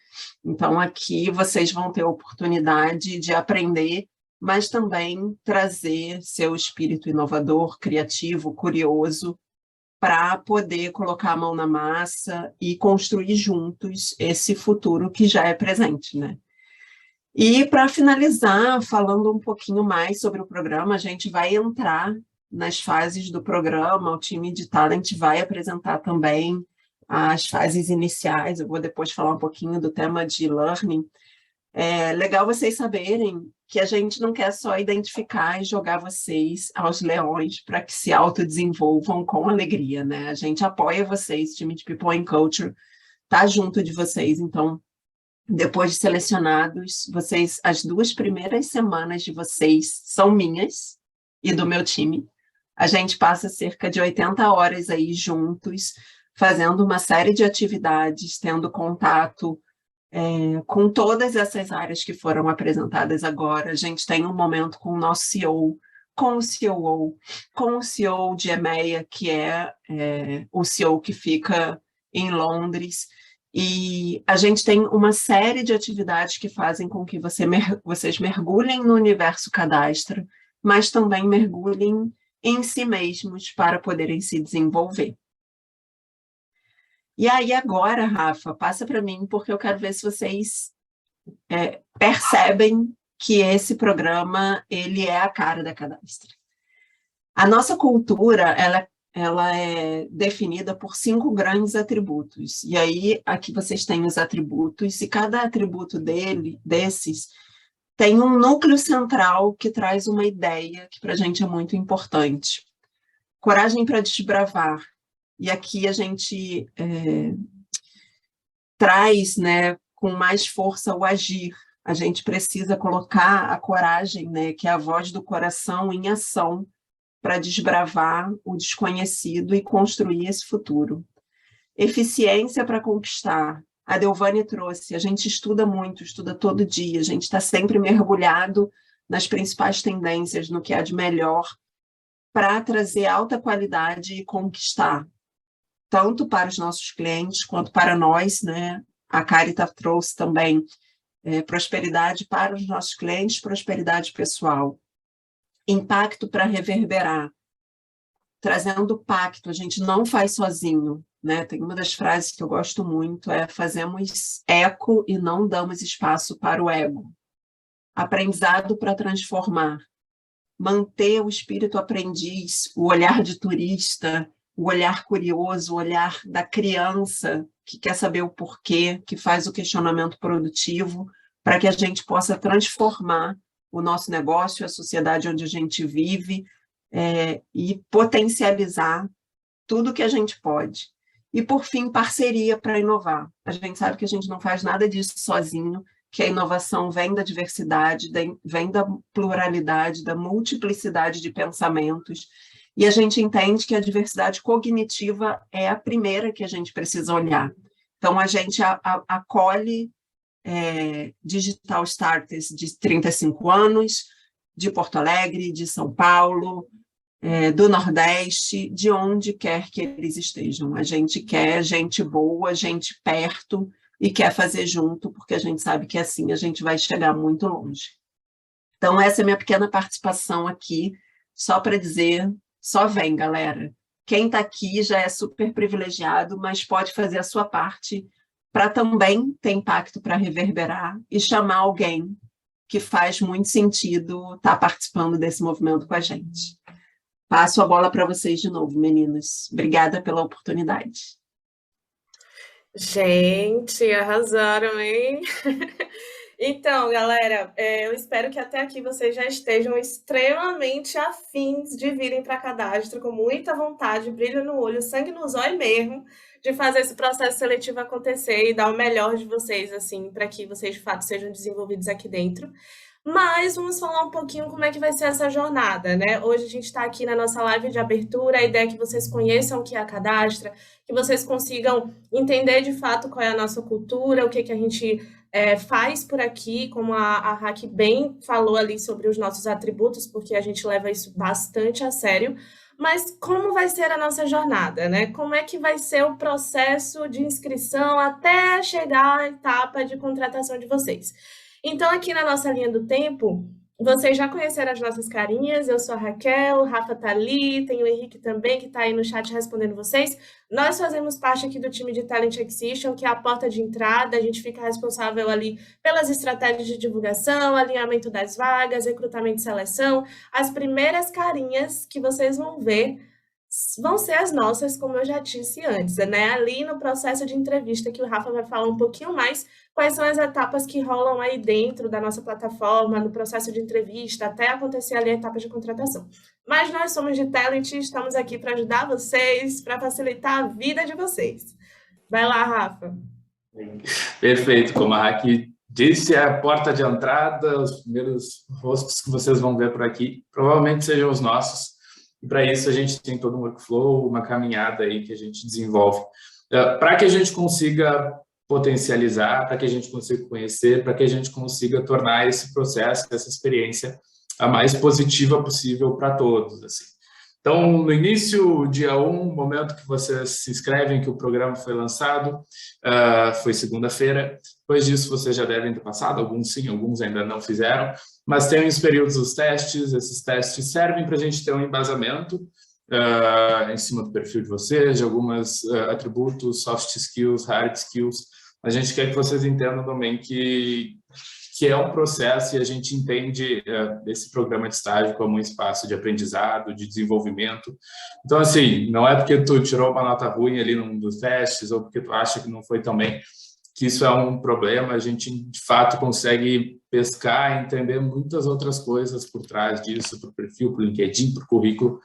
Então, aqui vocês vão ter a oportunidade de aprender, mas também trazer seu espírito inovador, criativo, curioso, para poder colocar a mão na massa e construir juntos esse futuro que já é presente, né? E para finalizar, falando um pouquinho mais sobre o programa, a gente vai entrar nas fases do programa, o time de Talent vai apresentar também as fases iniciais, eu vou depois falar um pouquinho do tema de learning. É legal vocês saberem que a gente não quer só identificar e jogar vocês aos leões para que se autodesenvolvam com alegria, né? A gente apoia vocês, time de People and Culture, tá junto de vocês, então, depois de selecionados, vocês, as 2 primeiras semanas de vocês são minhas e do meu time. A gente passa cerca de 80 horas aí juntos, fazendo uma série de atividades, tendo contato com todas essas áreas que foram apresentadas agora. A gente tem um momento com o nosso CEO, com o COO, com o CEO de EMEA, que é o CEO que fica em Londres, e a gente tem uma série de atividades que fazem com que vocês mergulhem no universo Cadastra, mas também mergulhem em si mesmos para poderem se desenvolver. E aí agora, Rafa, passa para mim, porque eu quero ver se vocês percebem que esse programa ele é a cara da Cadastra. A nossa cultura, ela é definida por 5 grandes atributos. E aí, aqui vocês têm os atributos, e cada atributo desses tem um núcleo central que traz uma ideia que para a gente é muito importante. Coragem para desbravar. E aqui a gente traz, né, com mais força o agir. A gente precisa colocar a coragem, né, que é a voz do coração, em ação para desbravar o desconhecido e construir esse futuro. Eficiência para conquistar. A Delvânia trouxe, a gente estuda muito, estuda todo dia, a gente está sempre mergulhado nas principais tendências, no que há de melhor, para trazer alta qualidade e conquistar, tanto para os nossos clientes quanto para nós, né? A Carita trouxe também prosperidade para os nossos clientes, prosperidade pessoal. Impacto para reverberar, trazendo pacto, a gente não faz sozinho, né? Tem uma das frases que eu gosto muito, fazemos eco e não damos espaço para o ego. Aprendizado para transformar, manter o espírito aprendiz, o olhar de turista, o olhar curioso, o olhar da criança que quer saber o porquê, que faz o questionamento produtivo, para que a gente possa transformar o nosso negócio, a sociedade onde a gente vive, e potencializar tudo que a gente pode. E, por fim, parceria para inovar. A gente sabe que a gente não faz nada disso sozinho, que a inovação vem da diversidade, vem da pluralidade, da multiplicidade de pensamentos, e a gente entende que a diversidade cognitiva é a primeira que a gente precisa olhar. Então, a gente acolhe digital starters de 35 anos, de Porto Alegre, de São Paulo, do Nordeste, de onde quer que eles estejam. A gente quer gente boa, gente perto e quer fazer junto, porque a gente sabe que assim a gente vai chegar muito longe. Então, essa é a minha pequena participação aqui, só para dizer, só vem, galera. Quem está aqui já é super privilegiado, mas pode fazer a sua parte para também ter impacto para reverberar e chamar alguém que faz muito sentido estar participando desse movimento com a gente. Passo a bola para vocês de novo, meninos. Obrigada pela oportunidade. Gente, arrasaram, hein? Então, galera, eu espero que até aqui vocês já estejam extremamente afins de virem para a Cadastro, com muita vontade, brilho no olho, sangue no zóio mesmo, de fazer esse processo seletivo acontecer e dar o melhor de vocês, assim, para que vocês, de fato, sejam desenvolvidos aqui dentro. Mas vamos falar um pouquinho como é que vai ser essa jornada, né? Hoje a gente está aqui na nossa live de abertura, a ideia é que vocês conheçam o que é a Cadastra, que vocês consigam entender de fato qual é a nossa cultura, o que a gente faz por aqui, como a Raque bem falou ali sobre os nossos atributos, porque a gente leva isso bastante a sério. Mas como vai ser a nossa jornada, né? Como é que vai ser o processo de inscrição até chegar à etapa de contratação de vocês? Então, aqui na nossa linha do tempo, vocês já conheceram as nossas carinhas, eu sou a Raquel, o Rafa tá ali, tem o Henrique também, que está aí no chat respondendo vocês. Nós fazemos parte aqui do time de Talent Acquisition, que é a porta de entrada, a gente fica responsável ali pelas estratégias de divulgação, alinhamento das vagas, recrutamento e seleção. As primeiras carinhas que vocês vão ver vão ser as nossas, como eu já disse antes, né? Ali no processo de entrevista, que o Rafa vai falar um pouquinho mais, quais são as etapas que rolam aí dentro da nossa plataforma, no processo de entrevista, até acontecer ali a etapa de contratação. Mas nós somos de Talent e estamos aqui para ajudar vocês, para facilitar a vida de vocês. Vai lá, Rafa. Perfeito, como a Raque disse, é a porta de entrada, os primeiros rostos que vocês vão ver por aqui, provavelmente sejam os nossos. E para isso a gente tem todo um workflow, uma caminhada aí que a gente desenvolve. Para que a gente consiga potencializar, para que a gente consiga conhecer, para que a gente consiga tornar esse processo, essa experiência, a mais positiva possível para todos, assim. Então, no início, dia 1, momento que vocês se inscrevem, que o programa foi lançado, foi segunda-feira. Depois disso, vocês já devem ter passado, alguns sim, alguns ainda não fizeram, mas tem os períodos dos testes, esses testes servem para a gente ter um embasamento em cima do perfil de vocês, de alguns atributos, soft skills, hard skills. A gente quer que vocês entendam também que é um processo e a gente entende esse programa de estágio como um espaço de aprendizado, de desenvolvimento. Então, assim, não é porque tu tirou uma nota ruim ali num dos testes ou porque tu acha que não foi tão bem que isso é um problema. A gente, de fato, consegue pescar e entender muitas outras coisas por trás disso, para o perfil, para o LinkedIn, para o currículo,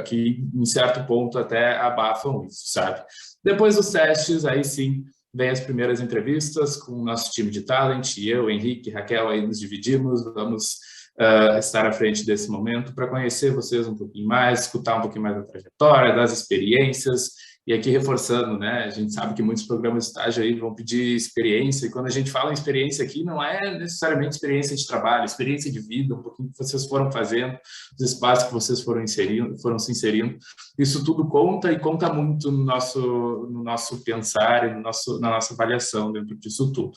que em certo ponto até abafam isso, sabe? Depois dos testes, aí sim, vem as primeiras entrevistas com o nosso time de talent, eu, Henrique, Raquel, aí nos dividimos, vamos estar à frente desse momento para conhecer vocês um pouquinho mais, escutar um pouquinho mais da trajetória, das experiências. E aqui reforçando, né, a gente sabe que muitos programas de estágio aí vão pedir experiência, e quando a gente fala em experiência aqui, não é necessariamente experiência de trabalho, experiência de vida, um pouquinho que vocês foram fazendo, os espaços que vocês foram se inserindo. Isso tudo conta e conta muito no nosso pensar e na nossa avaliação dentro disso tudo.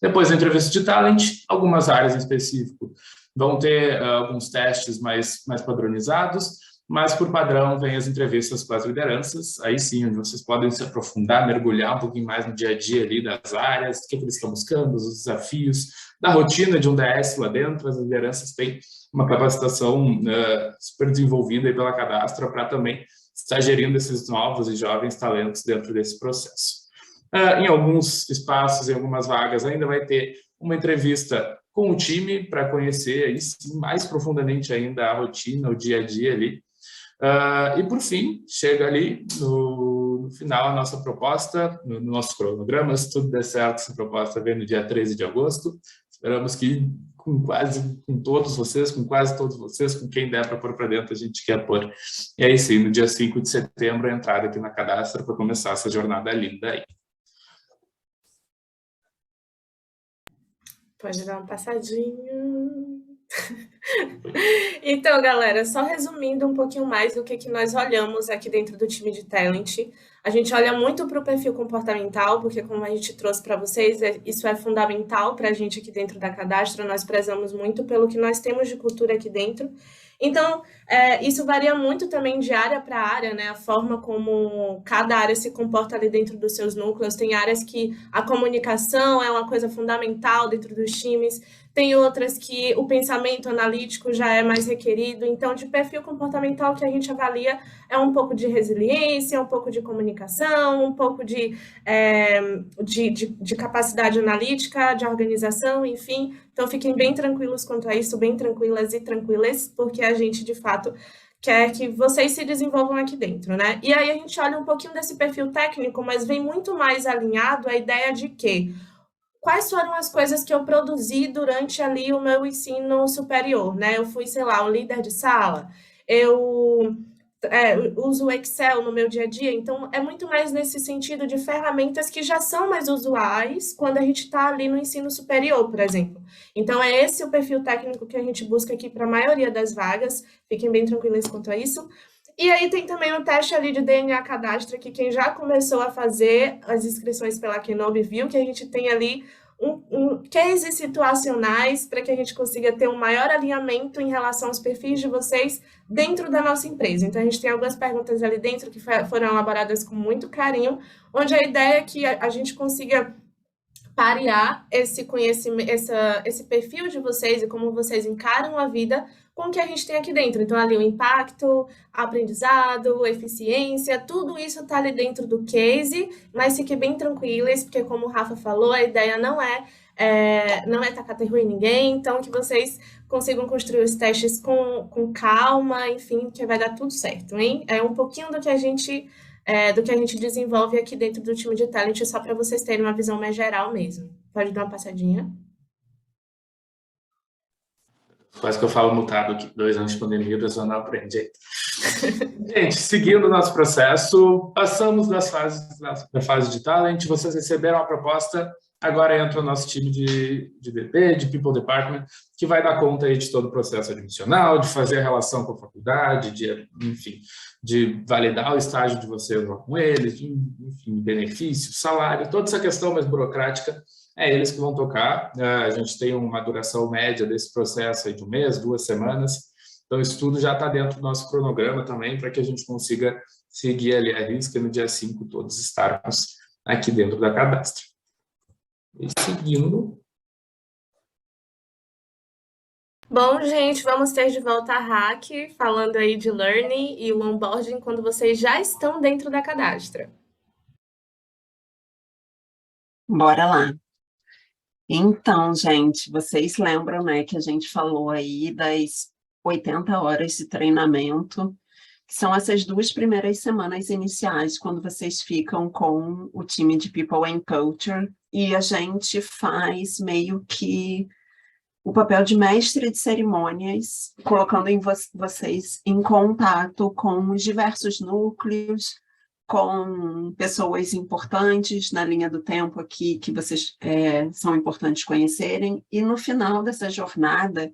Depois da entrevista de talent, algumas áreas em específico vão ter alguns testes mais padronizados, mas por padrão vem as entrevistas com as lideranças, aí sim, onde vocês podem se aprofundar, mergulhar um pouquinho mais no dia a dia ali das áreas, o que eles estão buscando, os desafios, da rotina de um DS lá dentro. As lideranças têm uma capacitação super desenvolvida aí pela Cadastra para também estar gerindo esses novos e jovens talentos dentro desse processo. Em alguns espaços, em algumas vagas, ainda vai ter uma entrevista com o time para conhecer aí sim, mais profundamente ainda a rotina, o dia a dia ali. E por fim, chega ali no final a nossa proposta, no nosso cronograma, se tudo der certo, essa proposta vem no dia 13 de agosto. Esperamos que com quase todos vocês, com quem der para pôr para dentro, a gente quer pôr. E aí sim, no dia 5 de setembro, a entrada aqui na Cadastra para começar essa jornada linda aí. Pode dar uma passadinha. Então, galera, só resumindo um pouquinho mais do que nós olhamos aqui dentro do time de Talent. A gente olha muito para o perfil comportamental, porque como a gente trouxe para vocês, isso é fundamental para a gente aqui dentro da Cadastra, nós prezamos muito pelo que nós temos de cultura aqui dentro. Então, isso varia muito também de área para área, né? A forma como cada área se comporta ali dentro dos seus núcleos. Tem áreas que a comunicação é uma coisa fundamental dentro dos times, tem outras que o pensamento analítico já é mais requerido. Então, de perfil comportamental, o que a gente avalia é um pouco de resiliência, um pouco de comunicação, um pouco de capacidade analítica, de organização, enfim. Então, fiquem bem tranquilos quanto a isso, bem tranquilas e tranquilas, porque a gente, de fato, quer que vocês se desenvolvam aqui dentro, né? E aí a gente olha um pouquinho desse perfil técnico, mas vem muito mais alinhado à ideia de que quais foram as coisas que eu produzi durante ali o meu ensino superior, né? Eu fui, sei lá, um líder de sala, eu uso o Excel no meu dia a dia, então é muito mais nesse sentido de ferramentas que já são mais usuais quando a gente está ali no ensino superior, por exemplo. Então é esse o perfil técnico que a gente busca aqui para a maioria das vagas, fiquem bem tranquilos quanto a isso. E aí tem também o teste ali de DNA Cadastra, que quem já começou a fazer as inscrições pela Kenobi viu que a gente tem ali cases situacionais para que a gente consiga ter um maior alinhamento em relação aos perfis de vocês dentro da nossa empresa. Então, a gente tem algumas perguntas ali dentro que foram elaboradas com muito carinho, onde a ideia é que a gente consiga parear esse conhecimento, esse perfil de vocês e como vocês encaram a vida com o que a gente tem aqui dentro. Então, ali o impacto, aprendizado, eficiência, tudo isso está ali dentro do case, mas fiquem bem tranquilos, porque como o Rafa falou, a ideia não é tacar terror em ninguém, então que vocês consigam construir os testes com calma, enfim, que vai dar tudo certo, hein? É um pouquinho do que a gente desenvolve aqui dentro do time de Talent, só para vocês terem uma visão mais geral mesmo. Pode dar uma passadinha? Quase que eu falo mutado aqui, 2 anos de pandemia, a pessoa não aprende. Gente, seguindo o nosso processo, passamos da fase de Talent, vocês receberam a proposta, agora entra o nosso time de DP, de People Department, que vai dar conta aí de todo o processo admissional, de fazer a relação com a faculdade, de validar o estágio de vocês lá com eles, enfim, benefício, salário, toda essa questão mais burocrática, é eles que vão tocar. A gente tem uma duração média desse processo aí de 1 mês, 2 semanas, então isso tudo já está dentro do nosso cronograma também, para que a gente consiga seguir ali a risca no dia 5, todos estarmos aqui dentro da Cadastra. E seguindo. Bom, gente, vamos ter de volta a Hack, falando aí de learning e o onboarding quando vocês já estão dentro da Cadastra. Bora lá. Então, gente, vocês lembram, né, que a gente falou aí das 80 horas de treinamento, que são essas 2 primeiras semanas iniciais, quando vocês ficam com o time de People and Culture, e a gente faz meio que o papel de mestre de cerimônias, colocando vocês em contato com os diversos núcleos, com pessoas importantes na linha do tempo aqui, que vocês são importantes conhecerem, e no final dessa jornada,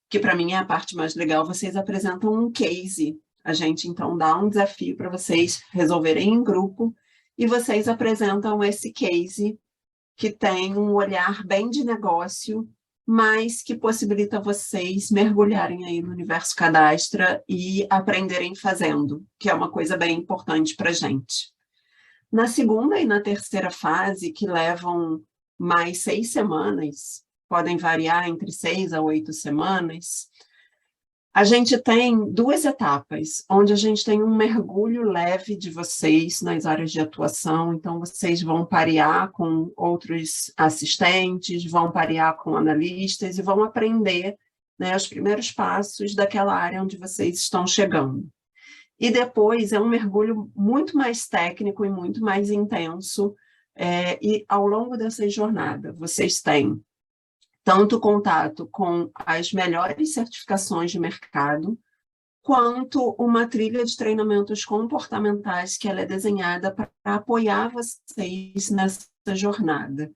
que para mim é a parte mais legal, vocês apresentam um case. A gente, então, dá um desafio para vocês resolverem em grupo, e vocês apresentam esse case que tem um olhar bem de negócio, mas que possibilita vocês mergulharem aí no universo Cadastra e aprenderem fazendo, que é uma coisa bem importante para a gente. Na segunda e na terceira fase, que levam mais 6 semanas, podem variar entre 6 a 8 semanas, a gente tem 2 etapas, onde a gente tem um mergulho leve de vocês nas áreas de atuação, então vocês vão parear com outros assistentes, vão parear com analistas e vão aprender, né, os primeiros passos daquela área onde vocês estão chegando. E depois é um mergulho muito mais técnico e muito mais intenso, e ao longo dessa jornada vocês têm tanto contato com as melhores certificações de mercado, quanto uma trilha de treinamentos comportamentais que ela é desenhada para apoiar vocês nessa jornada.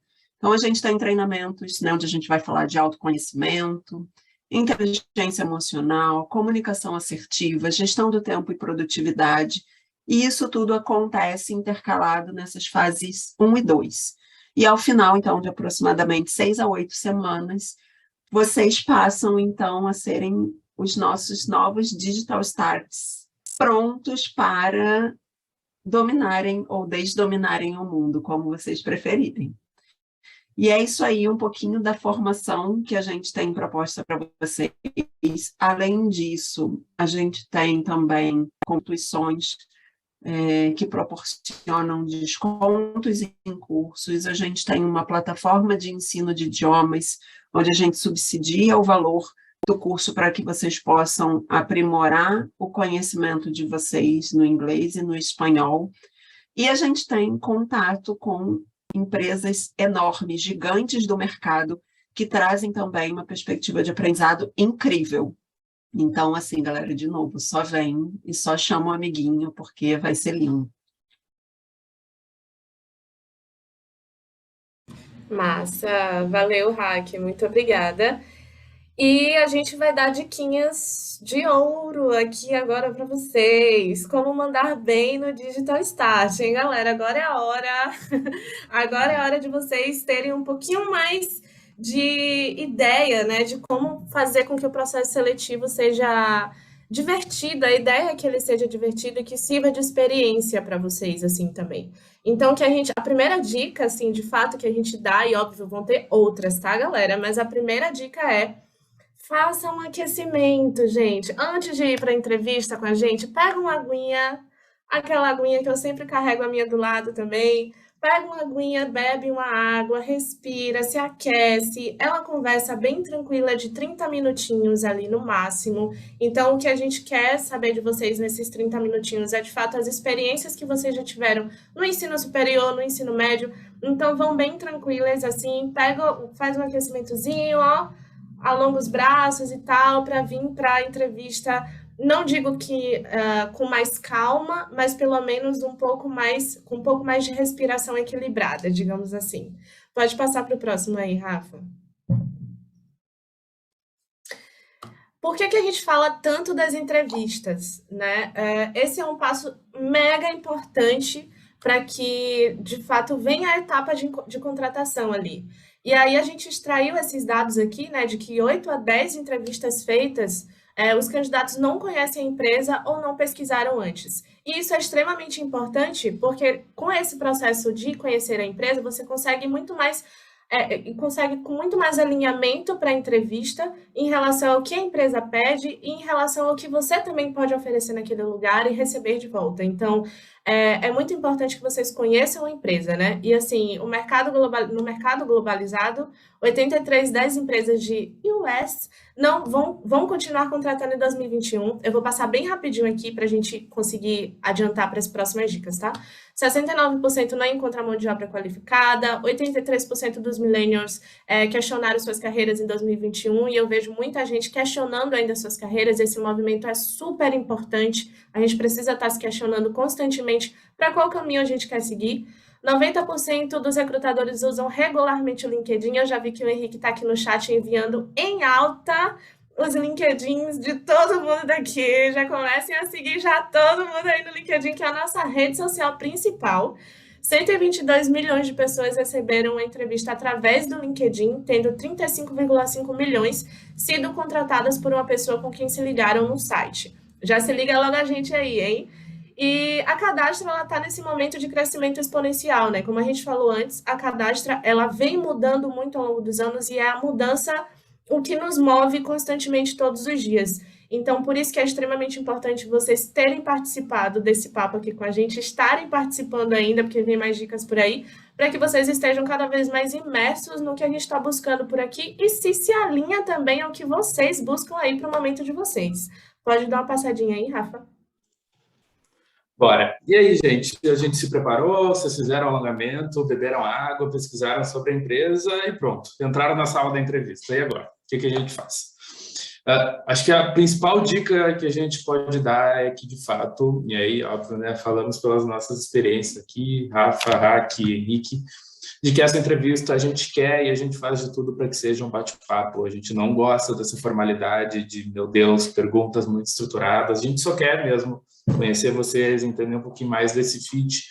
Então, a gente tem treinamentos, né, onde a gente vai falar de autoconhecimento, inteligência emocional, comunicação assertiva, gestão do tempo e produtividade, e isso tudo acontece intercalado nessas fases 1 e 2. E ao final, então, de aproximadamente 6 a 8 semanas, vocês passam, então, a serem os nossos novos Digital Starts, prontos para dominarem ou desdominarem o mundo, como vocês preferirem. E é isso aí, um pouquinho da formação que a gente tem proposta para vocês. Além disso, a gente tem também contribuições que proporcionam descontos em cursos. A gente tem uma plataforma de ensino de idiomas, onde a gente subsidia o valor do curso para que vocês possam aprimorar o conhecimento de vocês no inglês e no espanhol. E a gente tem contato com empresas enormes, gigantes do mercado, que trazem também uma perspectiva de aprendizado incrível. Então, assim, galera, de novo, só vem e só chama um amiguinho, porque vai ser lindo. Massa, valeu, Raque, muito obrigada. E a gente vai dar diquinhas de ouro aqui agora para vocês. Como mandar bem no Digital Start, hein, galera? Agora é a hora. Agora é a hora de vocês terem um pouquinho mais de ideia, né? De como fazer com que o processo seletivo seja divertido. A ideia é que ele seja divertido e que sirva de experiência para vocês, assim, também. Então, a primeira dica, assim, de fato, que a gente dá, e óbvio, vão ter outras, tá, galera? Mas a primeira dica é: faça um aquecimento, gente. Antes de ir para a entrevista com a gente, pega uma aguinha, aquela aguinha que eu sempre carrego a minha do lado também. Pega uma aguinha, bebe uma água, respira, se aquece. É uma conversa bem tranquila de 30 minutinhos ali no máximo. Então, o que a gente quer saber de vocês nesses 30 minutinhos é, de fato, as experiências que vocês já tiveram no ensino superior, no ensino médio. Então, vão bem tranquilas, assim, faz um aquecimentozinho, ó, alonga os braços e tal, para vir para a entrevista, não digo que com mais calma, mas pelo menos com um pouco mais de respiração equilibrada, digamos assim. Pode passar para o próximo aí, Rafa. Por que a gente fala tanto das entrevistas, né? Esse é um passo mega importante para que, de fato, venha a etapa de contratação ali. E aí a gente extraiu esses dados aqui, né, de que 8 a 10 entrevistas feitas, os candidatos não conhecem a empresa ou não pesquisaram antes. E isso é extremamente importante, porque com esse processo de conhecer a empresa, você consegue muito mais consegue com muito mais alinhamento para a entrevista em relação ao que a empresa pede e em relação ao que você também pode oferecer naquele lugar e receber de volta. Então, é muito importante que vocês conheçam a empresa, né? E assim, no mercado globalizado, 83 das empresas de US não vão continuar contratando em 2021. Eu vou passar bem rapidinho aqui para a gente conseguir adiantar para as próximas dicas, tá? 69% não encontram mão de obra qualificada, 83% dos millennials questionaram suas carreiras em 2021, e eu vejo muita gente questionando ainda suas carreiras. Esse movimento é super importante, a gente precisa estar se questionando constantemente para qual caminho a gente quer seguir. 90% dos recrutadores usam regularmente o LinkedIn. Eu já vi que o Henrique está aqui no chat enviando em alta os LinkedIns de todo mundo daqui. Já comecem a seguir já todo mundo aí no LinkedIn, que é a nossa rede social principal. 122 milhões de pessoas receberam uma entrevista através do LinkedIn, tendo 35,5 milhões sido contratadas por uma pessoa com quem se ligaram no site. Já se liga logo a gente aí, hein? E a Cadastra, ela está nesse momento de crescimento exponencial, né? Como a gente falou antes, a Cadastra, ela vem mudando muito ao longo dos anos, e é a mudança o que nos move constantemente todos os dias. Então, por isso que é extremamente importante vocês terem participado desse papo aqui com a gente, estarem participando ainda, porque vem mais dicas por aí, para que vocês estejam cada vez mais imersos no que a gente está buscando por aqui e se alinha também ao que vocês buscam aí para o momento de vocês. Pode dar uma passadinha aí, Rafa? Bora. E aí, gente? A gente se preparou, vocês fizeram alongamento, beberam água, pesquisaram sobre a empresa e pronto. Entraram na sala da entrevista. E agora? O que a gente faz? Acho que a principal dica que a gente pode dar é que, de fato, e aí, óbvio, né, falamos pelas nossas experiências aqui, Rafa, Raque, Henrique, de que essa entrevista a gente quer e a gente faz de tudo para que seja um bate-papo. A gente não gosta dessa formalidade de, meu Deus, perguntas muito estruturadas. A gente só quer mesmo conhecer vocês, entender um pouquinho mais desse fit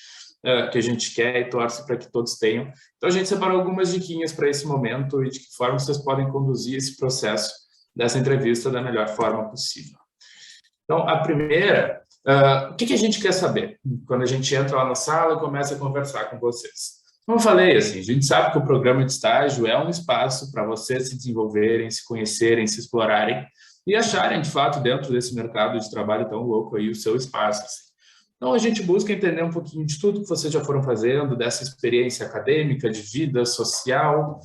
que a gente quer e torce para que todos tenham. Então, a gente separou algumas diquinhas para esse momento e de que forma vocês podem conduzir esse processo dessa entrevista da melhor forma possível. Então, a primeira, o que a gente quer saber quando a gente entra lá na sala e começa a conversar com vocês? Como eu falei, assim, a gente sabe que o programa de estágio é um espaço para vocês se desenvolverem, se conhecerem, se explorarem e acharem, de fato, dentro desse mercado de trabalho tão louco aí, o seu espaço. Assim. Então, a gente busca entender um pouquinho de tudo que vocês já foram fazendo, dessa experiência acadêmica, de vida social,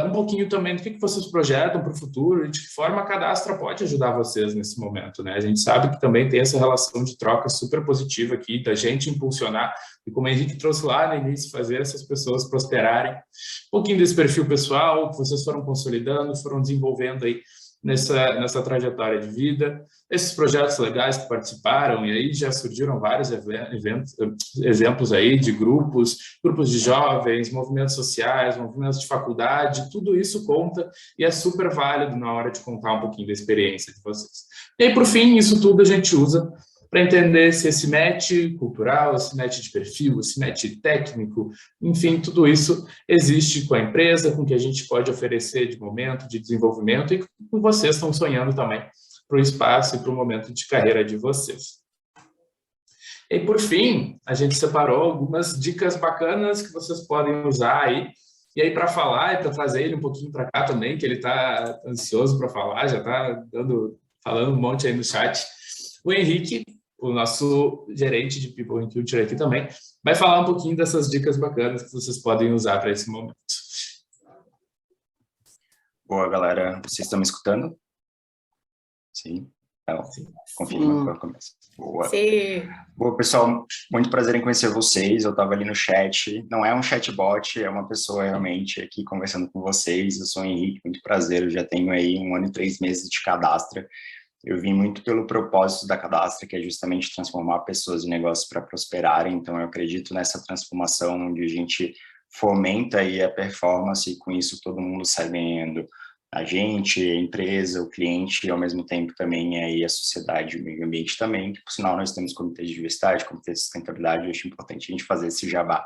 um pouquinho também do que vocês projetam para o futuro e de que forma a Cadastra pode ajudar vocês nesse momento, né? A gente sabe que também tem essa relação de troca super positiva aqui, da gente impulsionar, e como a Henrique trouxe lá no início, fazer essas pessoas prosperarem. Um pouquinho desse perfil pessoal que vocês foram consolidando, foram desenvolvendo aí nessa trajetória de vida, esses projetos legais que participaram, e aí já surgiram vários exemplos aí de grupos de jovens, movimentos sociais, movimentos de faculdade, tudo isso conta e é super válido na hora de contar um pouquinho da experiência de vocês. E aí, por fim, isso tudo a gente usa para entender se esse match cultural, esse match de perfil, esse match técnico, enfim, tudo isso existe com a empresa, com o que a gente pode oferecer de momento, de desenvolvimento e com vocês estão sonhando também para o espaço e para o momento de carreira de vocês. E, por fim, a gente separou algumas dicas bacanas que vocês podem usar aí. E aí, para falar e para trazer ele um pouquinho para cá também, que ele está ansioso para falar, já está falando um monte aí no chat, o Henrique, o nosso gerente de People and Culture aqui também, vai falar um pouquinho dessas dicas bacanas que vocês podem usar para esse momento. Boa, galera. Vocês estão me escutando? Sim? Então, confirma quando começa. Boa. Sim. Boa, pessoal. Muito prazer em conhecer vocês. Eu estava ali no chat. Não é um chatbot, é uma pessoa realmente aqui conversando com vocês. Eu sou o Henrique, muito prazer. Eu já tenho aí 1 ano e 3 meses de Cadastra. Eu vim muito pelo propósito da Cadastra, que é justamente transformar pessoas e negócios para prosperarem. Então, eu acredito nessa transformação onde a gente fomenta aí a performance e com isso todo mundo sai ganhando. A gente, a empresa, o cliente e ao mesmo tempo também aí a sociedade e o meio ambiente também, que por sinal nós temos comitê de diversidade, comitê de sustentabilidade, eu acho importante a gente fazer esse jabá,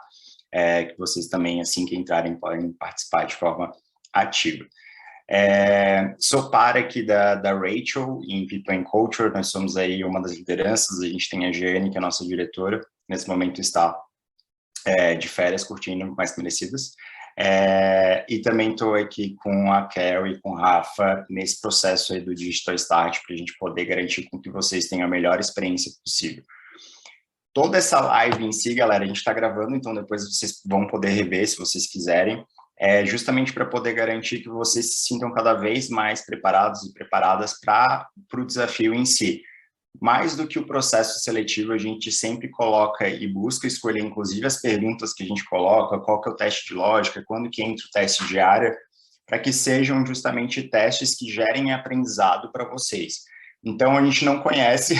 que vocês também, assim que entrarem, podem participar de forma ativa. Sou par aqui da Rachel em People and Culture, nós somos aí uma das lideranças, a gente tem a Jeane, que é a nossa diretora, nesse momento está de férias, curtindo mais merecidas, e também estou aqui com a Carol e com o Rafa nesse processo aí do Digital Start, para a gente poder garantir com que vocês tenham a melhor experiência possível. Toda essa live em si, galera, a gente está gravando, então depois vocês vão poder rever se vocês quiserem, justamente para poder garantir que vocês se sintam cada vez mais preparados e preparadas para o desafio em si. Mais do que o processo seletivo, a gente sempre coloca e busca escolher, inclusive, as perguntas que a gente coloca, qual que é o teste de lógica, quando que entra o teste de área, para que sejam justamente testes que gerem aprendizado para vocês. Então, a gente não conhece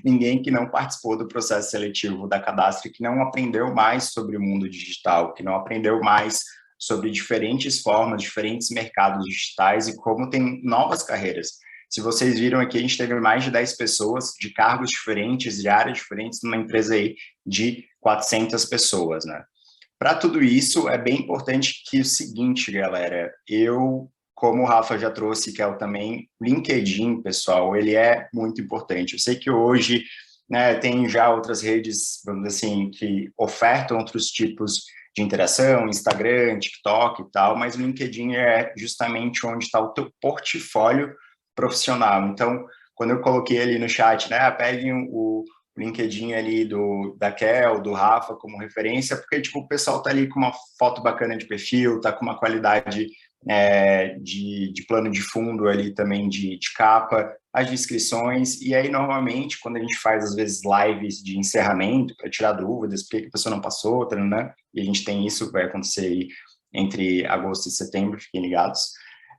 ninguém que não participou do processo seletivo da Cadastra, que não aprendeu mais sobre o mundo digital, que não aprendeu mais sobre diferentes formas, diferentes mercados digitais e como tem novas carreiras. Se vocês viram aqui, a gente teve mais de 10 pessoas de cargos diferentes, de áreas diferentes, numa empresa aí de 400 pessoas, né? Para tudo isso, é bem importante que o seguinte, galera, como o Rafa já trouxe, que é o também, LinkedIn, pessoal, ele é muito importante. Eu sei que hoje, né, tem já outras redes, vamos dizer assim, que ofertam outros tipos de interação, Instagram, TikTok e tal, mas o LinkedIn é justamente onde está o teu portfólio profissional. Então, quando eu coloquei ali no chat, né, peguem o LinkedIn ali da Kel, do Rafa como referência, porque tipo, o pessoal tá ali com uma foto bacana de perfil, tá com uma qualidade de plano de fundo ali também de capa, as descrições, e aí normalmente quando a gente faz às vezes lives de encerramento para tirar dúvidas, porque a pessoa não passou, né? E a gente tem isso, vai acontecer aí entre agosto e setembro, fiquem ligados.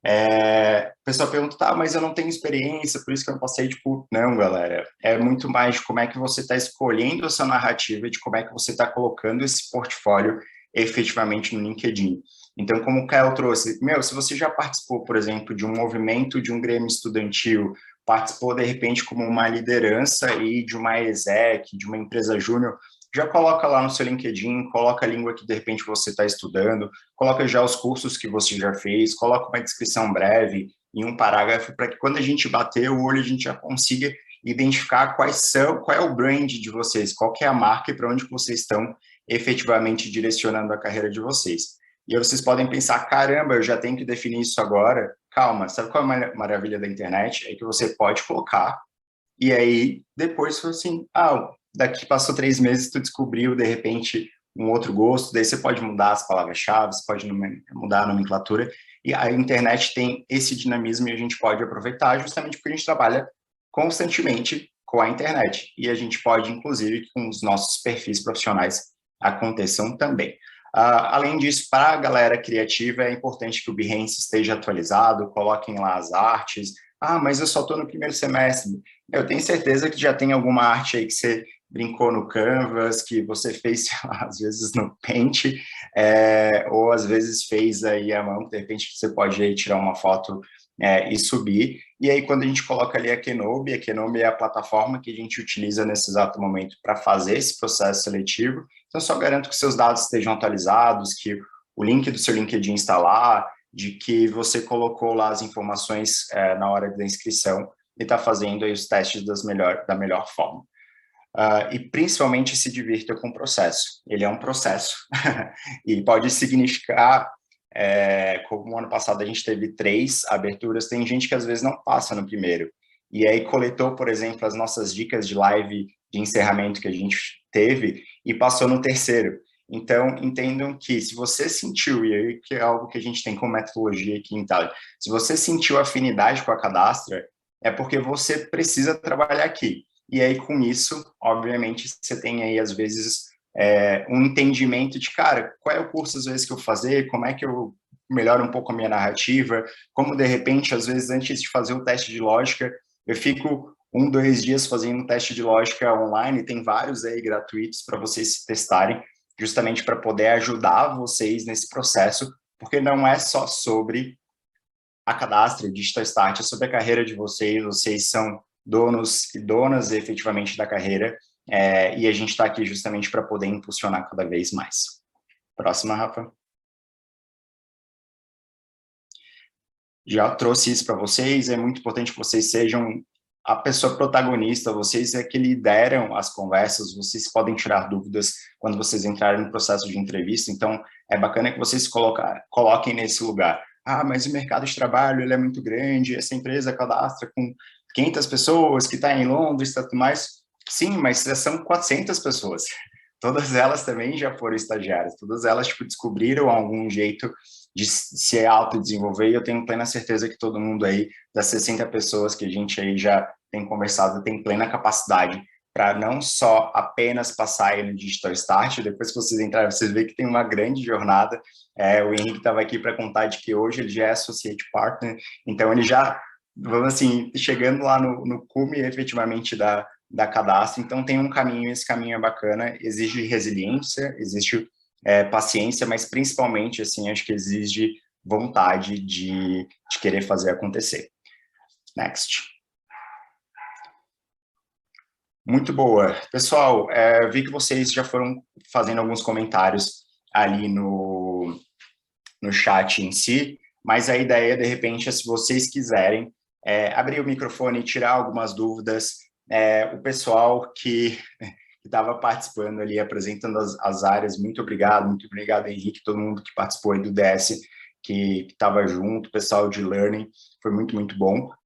O pessoal pergunta, tá, mas eu não tenho experiência, por isso que eu não passei, tipo, não, galera, é muito mais de como é que você está escolhendo a sua narrativa, de como é que você está colocando esse portfólio efetivamente no LinkedIn. Então, como o Kael trouxe, se você já participou, por exemplo, de um movimento de um grêmio estudantil, participou, de repente, como uma liderança aí de uma exec, de uma empresa júnior, já coloca lá no seu LinkedIn, coloca a língua que, de repente, você está estudando, coloca já os cursos que você já fez, coloca uma descrição breve em um parágrafo, para que quando a gente bater o olho, a gente já consiga identificar qual é o brand de vocês, qual que é a marca e para onde vocês estão efetivamente direcionando a carreira de vocês. E aí vocês podem pensar, caramba, eu já tenho que definir isso agora. Calma, sabe qual é a maravilha da internet? É que você pode colocar, e aí depois, assim, daqui passou 3 meses, tu descobriu, de repente, um outro gosto, daí você pode mudar as palavras-chave, você pode mudar a nomenclatura, e a internet tem esse dinamismo e a gente pode aproveitar justamente porque a gente trabalha constantemente com a internet, e a gente pode, inclusive, que com os nossos perfis profissionais aconteçam também. Além disso, para a galera criativa, é importante que o Behance esteja atualizado, coloquem lá as artes. Mas eu só estou no primeiro semestre. Eu tenho certeza que já tem alguma arte aí que você brincou no Canvas, que você fez, sei lá, às vezes no Paint, ou às vezes fez aí à mão, de repente você pode aí tirar uma foto e subir. E aí, quando a gente coloca ali a Kenobi é a plataforma que a gente utiliza nesse exato momento para fazer esse processo seletivo. Então, só garanto que seus dados estejam atualizados, que o link do seu LinkedIn está lá, de que você colocou lá as informações na hora da inscrição e está fazendo aí os testes da melhor forma. E principalmente se divirta com o processo. Ele é um processo e pode significar, como ano passado a gente teve 3 aberturas, tem gente que às vezes não passa no primeiro. E aí coletou, por exemplo, as nossas dicas de live de encerramento que a gente teve e passou no terceiro. Então, entendam que se você sentiu, e aí que é algo que a gente tem como metodologia aqui em Itália, se você sentiu afinidade com a Cadastra, é porque você precisa trabalhar aqui. E aí, com isso, obviamente, você tem aí, às vezes, um entendimento de, cara, qual é o curso, às vezes, que eu vou fazer, como é que eu melhoro um pouco a minha narrativa, como, de repente, às vezes, antes de fazer o teste de lógica, eu fico 1, 2 dias fazendo um teste de lógica online, tem vários aí gratuitos para vocês se testarem, justamente para poder ajudar vocês nesse processo, porque não é só sobre a Cadastra, o Digital Start, é sobre a carreira de vocês são donos e donas efetivamente da carreira, e a gente está aqui justamente para poder impulsionar cada vez mais. Próxima, Rafa. Já trouxe isso para vocês, é muito importante que vocês sejam a pessoa protagonista, vocês que lideram as conversas, vocês podem tirar dúvidas quando vocês entrarem no processo de entrevista, então é bacana que vocês coloquem nesse lugar. Mas o mercado de trabalho ele é muito grande, essa empresa cadastra com 500 pessoas, que está em Londres e tudo mais. Sim, mas são 400 pessoas. Todas elas também já foram estagiárias, todas elas descobriram algum jeito de se autodesenvolver, e eu tenho plena certeza que todo mundo aí, das 60 pessoas que a gente aí já tem conversado, tem plena capacidade para não só apenas passar aí no Digital Start, depois que vocês entrarem, vocês veem que tem uma grande jornada. O Henrique estava aqui para contar de que hoje ele já é Associate Partner, então ele já, vamos assim, chegando lá no cume efetivamente da Cadastra, então tem um caminho, esse caminho é bacana, exige resiliência, existe paciência, mas principalmente, assim, acho que exige vontade de querer fazer acontecer. Next. Muito boa. Pessoal, vi que vocês já foram fazendo alguns comentários ali no chat em si, mas a ideia, de repente, é se vocês quiserem abrir o microfone e tirar algumas dúvidas, o pessoal que estava participando ali, apresentando as áreas, muito obrigado, Henrique, todo mundo que participou aí do DS, que estava junto, o pessoal de Learning, foi muito, muito bom.